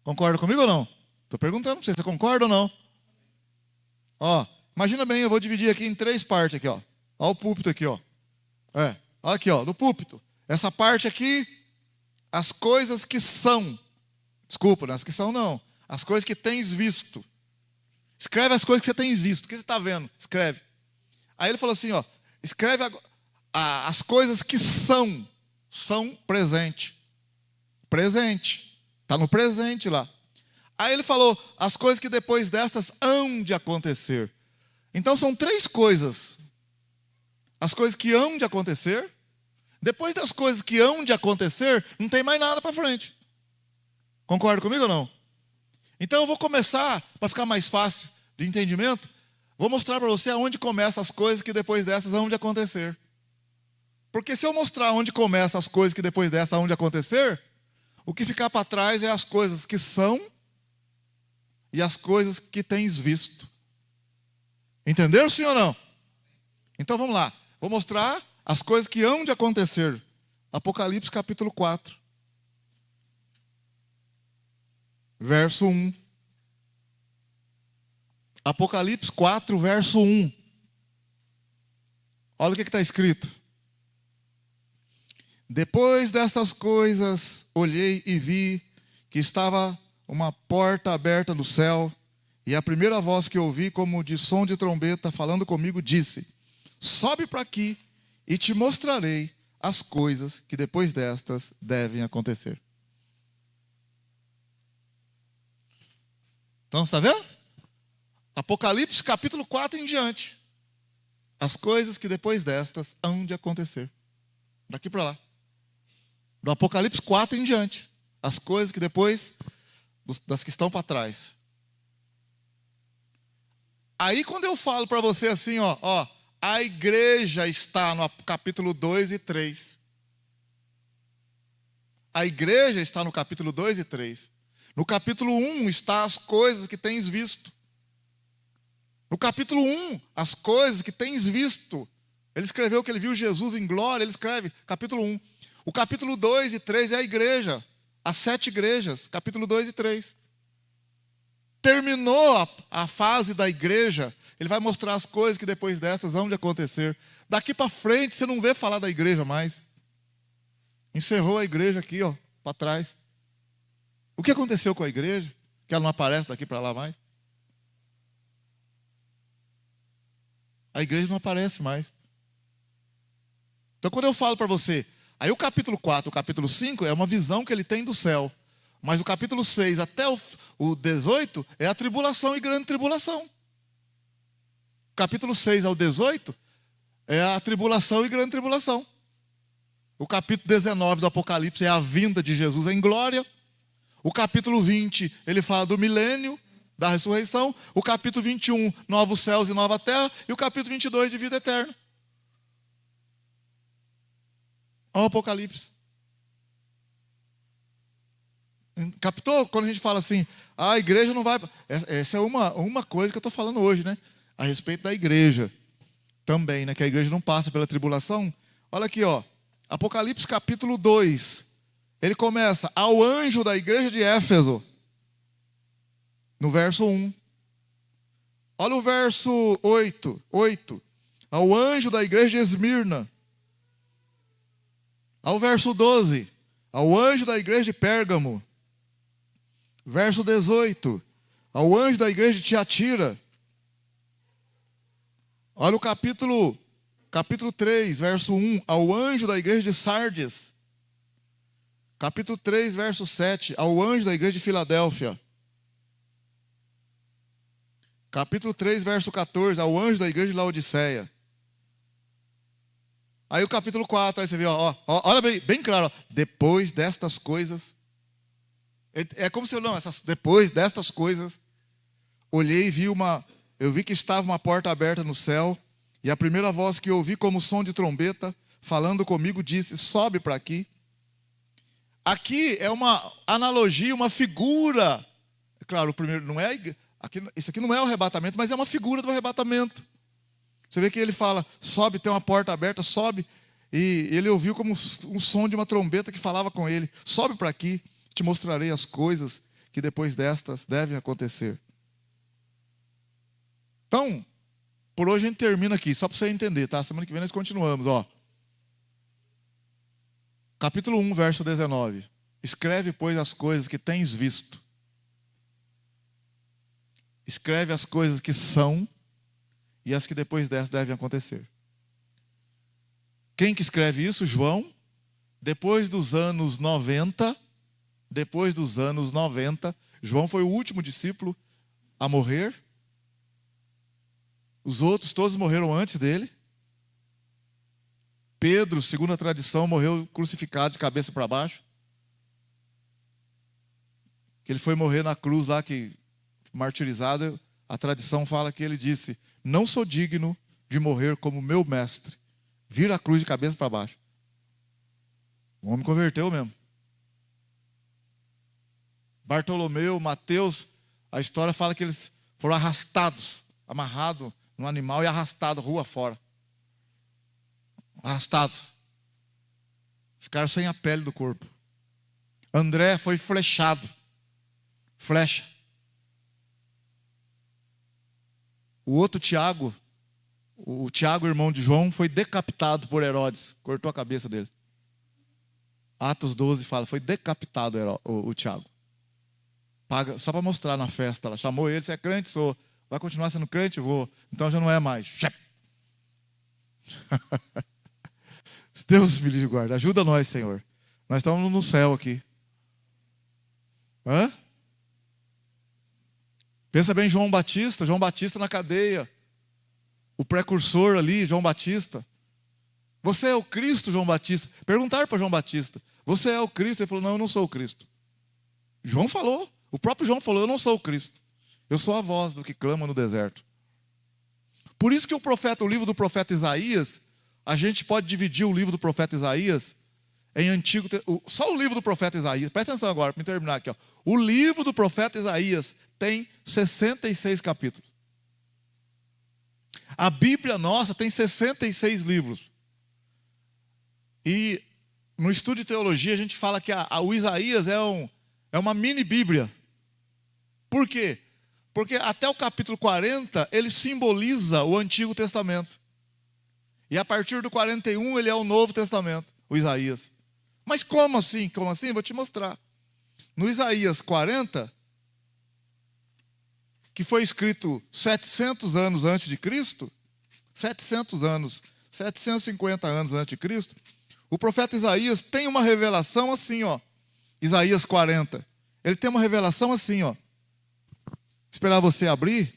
Concorda comigo ou não? Estou perguntando para você concorda ou não? Ó, imagina bem, eu vou dividir aqui em 3 partes aqui, ó. Olha o púlpito aqui, ó. Olha aqui, ó, no púlpito. Essa parte aqui, as coisas que são. Desculpa, não as que são não. As coisas que tens visto. Escreve as coisas que você tem visto. O que você está vendo? Escreve. Aí ele falou assim, ó. Escreve as coisas que são. São presente. Presente. Está no presente lá. Aí ele falou, as coisas que depois destas hão de acontecer. Então são 3 coisas. As coisas que hão de acontecer. Depois das coisas que hão de acontecer, não tem mais nada para frente. Concorda comigo ou não? Então eu vou começar, para ficar mais fácil de entendimento, vou mostrar para você aonde começam as coisas que depois dessas hão de acontecer. Porque se eu mostrar onde começam as coisas que depois dessas hão de acontecer, o que ficar para trás é as coisas que são e as coisas que tens visto. Entenderam, sim ou não? Então vamos lá. Vou mostrar as coisas que hão de acontecer. Apocalipse capítulo 4. Verso 1. Apocalipse 4, verso 1. Olha o que está escrito. Depois destas coisas, olhei e vi que estava uma porta aberta no céu, E a primeira voz que ouvi, como de som de trombeta, falando comigo, disse: sobe para aqui e te mostrarei as coisas que depois destas devem acontecer. Então, você está vendo? Apocalipse capítulo 4 em diante. As coisas que depois destas hão de acontecer. Daqui para lá. Do Apocalipse 4 em diante. As coisas que depois das que estão para trás. Aí quando eu falo para você assim, ó, a igreja está no capítulo 2 e 3. A igreja está no capítulo 2 e 3. No capítulo 1 está as coisas que tens visto. No capítulo 1, as coisas que tens visto. Ele escreveu que ele viu Jesus em glória, ele escreve, capítulo 1. O capítulo 2 e 3 é a igreja, as 7 igrejas, capítulo 2 e 3. Terminou a fase da igreja, ele vai mostrar as coisas que depois destas vão de acontecer. Daqui para frente você não vê falar da igreja mais. Encerrou a igreja aqui, para trás. O que aconteceu com a igreja? Que ela não aparece daqui para lá mais? A igreja não aparece mais. Então quando eu falo para você, aí o capítulo 4, o capítulo 5 é uma visão que ele tem do céu. Mas o capítulo 6 até o 18 é a tribulação e grande tribulação. Capítulo 6 ao 18 é a tribulação e grande tribulação. O capítulo 19 do Apocalipse é a vinda de Jesus em glória. O capítulo 20, ele fala do milênio, da ressurreição. O capítulo 21, novos céus e nova terra. E o capítulo 22, de vida eterna. Olha o Apocalipse. Captou? Quando a gente fala assim, a igreja não vai... Essa é uma coisa que eu estou falando hoje, né? A respeito da igreja. Também, né? Que a igreja não passa pela tribulação. Olha aqui, Apocalipse capítulo 2. Ele começa, ao anjo da igreja de Éfeso. No verso 1. Olha o verso 8. Ao anjo da igreja de Esmirna. Ao verso 12. Ao anjo da igreja de Pérgamo. Verso 18. Ao anjo da igreja de Tiatira. Olha o capítulo 3, verso 1. Ao anjo da igreja de Sardes. Capítulo 3, verso 7. Ao anjo da igreja de Filadélfia. Capítulo 3, verso 14. Ao anjo da igreja de Laodiceia. Aí o capítulo 4, aí você vê, olha bem claro. Depois destas coisas. É como se depois destas coisas, olhei e vi eu vi que estava uma porta aberta no céu, e a primeira voz que ouvi como som de trombeta, falando comigo, disse: sobe para aqui. Aqui é uma analogia, uma figura. Claro, o primeiro não é, isso aqui não é o arrebatamento, mas é uma figura do arrebatamento. Você vê que ele fala, sobe, tem uma porta aberta, sobe, e ele ouviu como um som de uma trombeta que falava com ele: sobe para aqui. Te mostrarei as coisas que depois destas devem acontecer. Então, por hoje a gente termina aqui, só para você entender, tá? Semana que vem nós continuamos, Capítulo 1, verso 19. Escreve, pois, as coisas que tens visto. Escreve as coisas que são e as que depois destas devem acontecer. Quem que escreve isso? João. Depois dos anos 90... João foi o último discípulo a morrer. Os outros todos morreram antes dele. Pedro, segundo a tradição, morreu crucificado de cabeça para baixo. Que ele foi morrer na cruz lá, martirizado. A tradição fala que ele disse: não sou digno de morrer como meu mestre. Vira a cruz de cabeça para baixo. O homem converteu mesmo. Bartolomeu, Mateus, a história fala que eles foram arrastados, amarrados no animal e arrastados rua fora. Arrastados. Ficaram sem a pele do corpo. André foi flechado. Flecha. O outro Tiago, o Tiago, irmão de João, foi decapitado por Herodes. Cortou a cabeça dele. Atos 12 fala, foi decapitado o Tiago. paga só para mostrar na festa. Ela chamou ele, você é crente? Sou. Vai continuar sendo crente? Vou. Então já não é mais. Deus me livre e guarda. Ajuda nós, Senhor. Nós estamos no céu aqui. Hã? Pensa bem, João Batista na cadeia. O precursor ali, João Batista. Você é o Cristo, João Batista? Perguntaram para João Batista. Você é o Cristo? Ele falou, não, eu não sou o Cristo. João falou. O próprio João falou, eu não sou o Cristo. Eu sou a voz do que clama no deserto. Por isso que o livro do profeta Isaías, a gente pode dividir o livro do profeta Isaías em Antigo... Só o livro do profeta Isaías. Presta atenção agora, para me terminar aqui. Ó. O livro do profeta Isaías tem 66 capítulos. A Bíblia nossa tem 66 livros. E no estudo de teologia a gente fala que o Isaías é uma mini Bíblia. Por quê? Porque até o capítulo 40 ele simboliza o Antigo Testamento. E a partir do 41 ele é o Novo Testamento, o Isaías. Mas como assim? Como assim? Vou te mostrar. No Isaías 40, que foi escrito 700 anos antes de Cristo, 750 anos antes de Cristo, o profeta Isaías tem uma revelação assim, ó. Isaías 40. Ele tem uma revelação assim, ó. Esperar você abrir.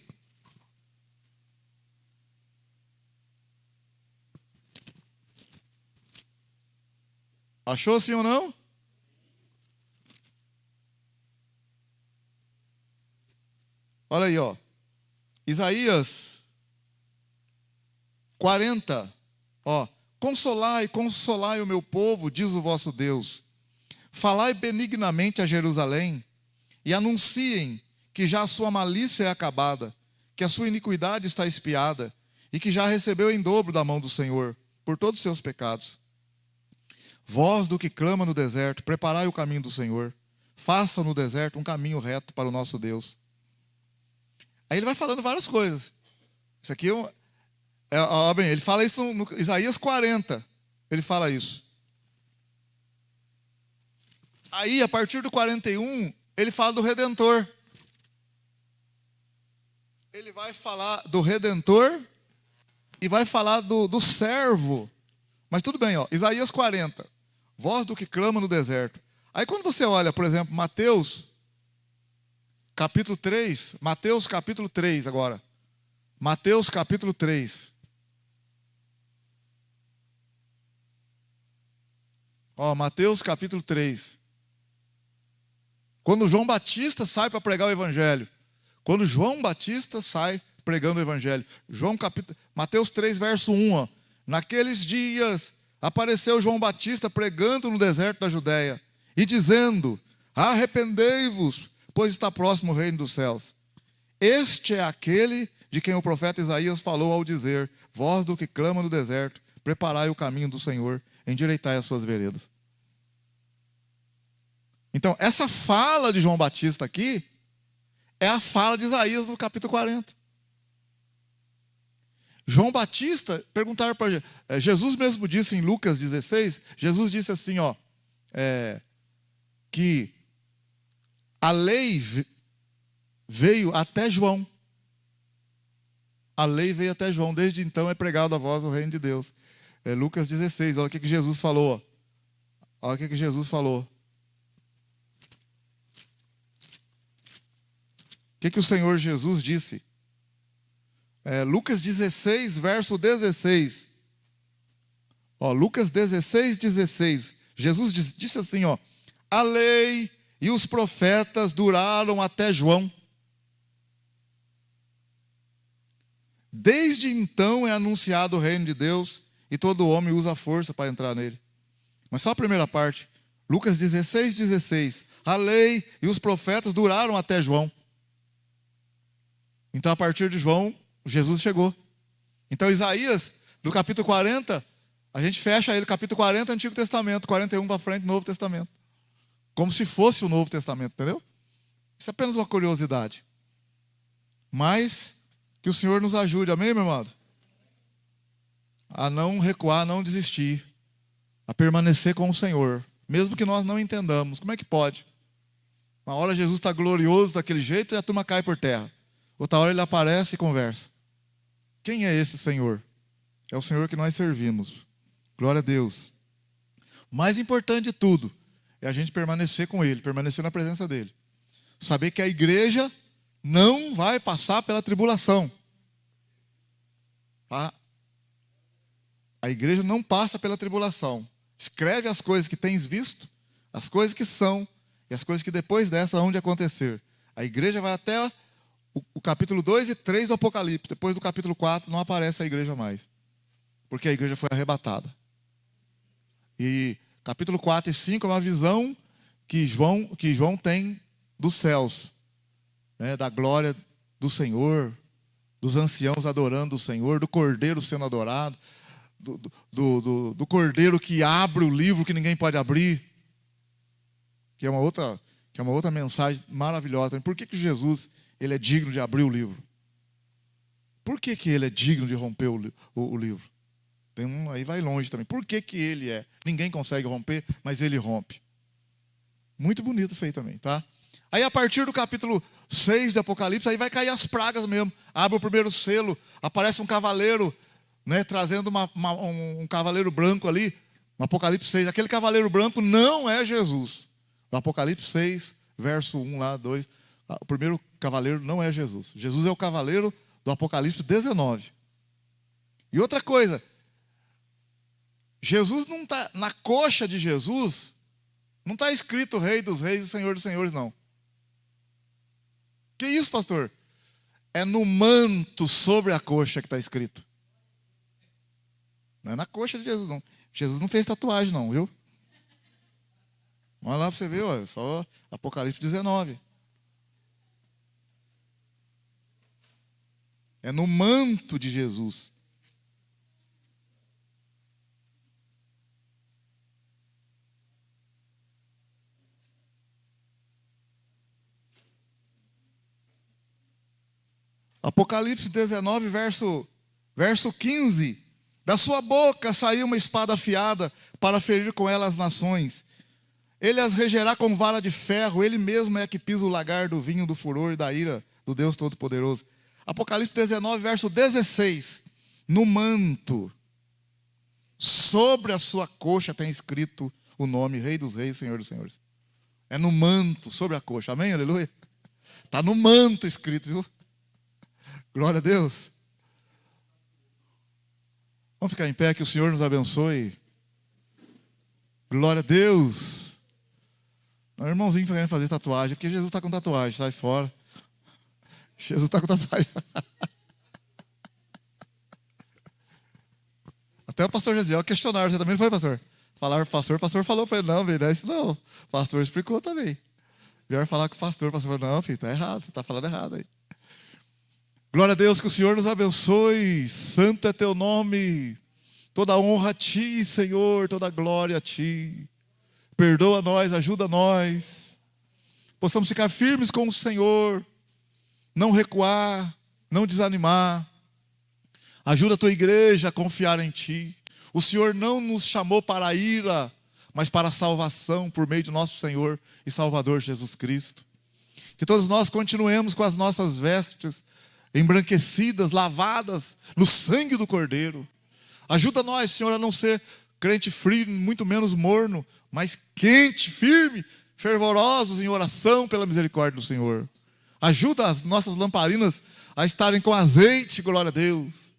Achou sim ou não? Olha aí, ó. Isaías 40. Ó. Consolai, consolai o meu povo, diz o vosso Deus. Falai benignamente a Jerusalém e anunciem que já a sua malícia é acabada, que a sua iniquidade está expiada e que já recebeu em dobro da mão do Senhor por todos os seus pecados. Voz do que clama no deserto, preparai o caminho do Senhor. Faça no deserto um caminho reto para o nosso Deus. Aí ele vai falando várias coisas. Isso aqui bem, ele fala isso no Isaías 40. Ele fala isso. Aí, a partir do 41, ele fala do Redentor. Ele vai falar do Redentor e vai falar do servo. Mas tudo bem, ó. Isaías 40. Voz do que clama no deserto. Aí quando você olha, por exemplo, Mateus capítulo 3. Mateus capítulo 3 agora. Mateus capítulo 3. Ó, Mateus capítulo 3. Quando João Batista sai para pregar o evangelho. Quando João Batista sai pregando o evangelho. Mateus 3, verso 1. Ó. Naqueles dias apareceu João Batista pregando no deserto da Judéia e dizendo: arrependei-vos, pois está próximo o reino dos céus. Este é aquele de quem o profeta Isaías falou ao dizer: voz do que clama no deserto, preparai o caminho do Senhor, endireitai as suas veredas. Então, essa fala de João Batista aqui é a fala de Isaías no capítulo 40. João Batista, perguntaram para Jesus mesmo disse em Lucas 16, Jesus disse assim, ó, que a lei veio até João. A lei veio até João, desde então é pregado a voz do reino de Deus. Lucas 16, olha o que Jesus falou. Olha o que Jesus falou. O que o Senhor Jesus disse? Lucas 16, verso 16. Ó, Lucas 16, 16. Jesus disse assim, ó: a lei e os profetas duraram até João. Desde então é anunciado o reino de Deus e todo homem usa a força para entrar nele. Mas só a primeira parte. Lucas 16, 16. A lei e os profetas duraram até João. Então, a partir de João, Jesus chegou. Então, Isaías, do capítulo 40, a gente fecha ele, capítulo 40, Antigo Testamento, 41 para frente, Novo Testamento. Como se fosse o Novo Testamento, entendeu? Isso é apenas uma curiosidade. Mas que o Senhor nos ajude, amém, meu amado? A não recuar, a não desistir, a permanecer com o Senhor, mesmo que nós não entendamos. Como é que pode? Uma hora Jesus está glorioso daquele jeito e a turma cai por terra. Outra hora ele aparece e conversa. Quem é esse Senhor? É o Senhor que nós servimos. Glória a Deus. O mais importante de tudo é a gente permanecer com Ele, permanecer na presença dEle. Saber que a igreja não vai passar pela tribulação. Tá? A igreja não passa pela tribulação. Escreve as coisas que tens visto, as coisas que são e as coisas que depois dessa hão de acontecer. A igreja vai até o capítulo 2 e 3 do Apocalipse. Depois do capítulo 4 não aparece a igreja mais. Porque a igreja foi arrebatada. E capítulo 4 e 5 é uma visão que João tem dos céus, né, da glória do Senhor, dos anciãos adorando o Senhor, do Cordeiro sendo adorado, do Cordeiro que abre o livro que ninguém pode abrir, que é uma outra mensagem maravilhosa. Por que Jesus ele é digno de abrir o livro? Por que ele é digno de romper o livro? Aí vai longe também. Por que ele é? Ninguém consegue romper, mas ele rompe. Muito bonito isso aí também, tá? Aí a partir do capítulo 6 de Apocalipse, aí vai cair as pragas mesmo. Abre o primeiro selo, aparece um cavaleiro, né, trazendo um cavaleiro branco ali, no Apocalipse 6. Aquele cavaleiro branco não é Jesus. No Apocalipse 6, verso 1 lá, 2, o primeiro cavaleiro não é Jesus. Jesus é o cavaleiro do Apocalipse 19. E outra coisa, Jesus não está, na coxa de Jesus, não está escrito Rei dos Reis e Senhor dos Senhores, não. Que isso, pastor? É no manto sobre a coxa que está escrito. Não é na coxa de Jesus, não. Jesus não fez tatuagem, não, viu? Olha lá para você ver, ó, só Apocalipse 19. É no manto de Jesus. Apocalipse 19, verso 15. Da sua boca saiu uma espada afiada para ferir com ela as nações. Ele as regerá com vara de ferro. Ele mesmo é que pisa o lagar do vinho do furor e da ira do Deus Todo-Poderoso. Apocalipse 19, verso 16. No manto, sobre a sua coxa tem escrito o nome Rei dos Reis, Senhor dos Senhores. É no manto, sobre a coxa. Amém? Aleluia? Está no manto escrito, viu? Glória a Deus. Vamos ficar em pé, que o Senhor nos abençoe. Glória a Deus. O irmãozinho querendo fazer tatuagem, porque Jesus está com tatuagem, sai fora. Jesus está com tatuagem. Até o pastor Gesiel questionaram, você também não foi, pastor? Falaram para o pastor falou para ele, não, filho, não é isso não. O pastor explicou também. Vieram falar com o pastor falou, não, filho, está errado, você está falando errado aí. Glória a Deus, que o Senhor nos abençoe. Santo é teu nome. Toda honra a ti, Senhor, toda glória a ti. Perdoa nós, ajuda nós. Possamos ficar firmes com o Senhor. Não recuar, não desanimar. Ajuda a tua igreja a confiar em ti. O Senhor não nos chamou para a ira, mas para a salvação por meio de nosso Senhor e Salvador Jesus Cristo. Que todos nós continuemos com as nossas vestes embranquecidas, lavadas no sangue do Cordeiro. Ajuda nós, Senhor, a não ser crente frio, muito menos morno, mas quente, firme, fervorosos em oração pela misericórdia do Senhor. Ajuda as nossas lamparinas a estarem com azeite, glória a Deus.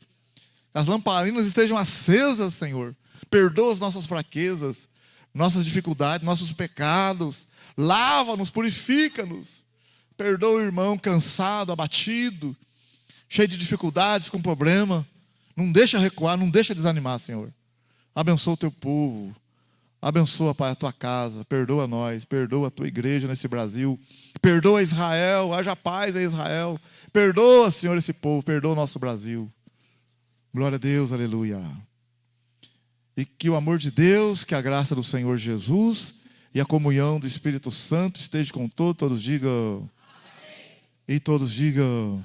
As lamparinas estejam acesas, Senhor. Perdoa as nossas fraquezas, nossas dificuldades, nossos pecados. Lava-nos, purifica-nos. Perdoa o irmão cansado, abatido, cheio de dificuldades, com problema. Não deixa recuar, não deixa desanimar, Senhor. Abençoa o teu povo. Abençoa, Pai, a tua casa. Perdoa nós, perdoa a tua igreja nesse Brasil. Perdoa Israel, haja paz a Israel. Perdoa, Senhor, esse povo, perdoa o nosso Brasil. Glória a Deus, aleluia. E que o amor de Deus, que a graça do Senhor Jesus e a comunhão do Espírito Santo esteja com todos digam. Amém. E todos digam.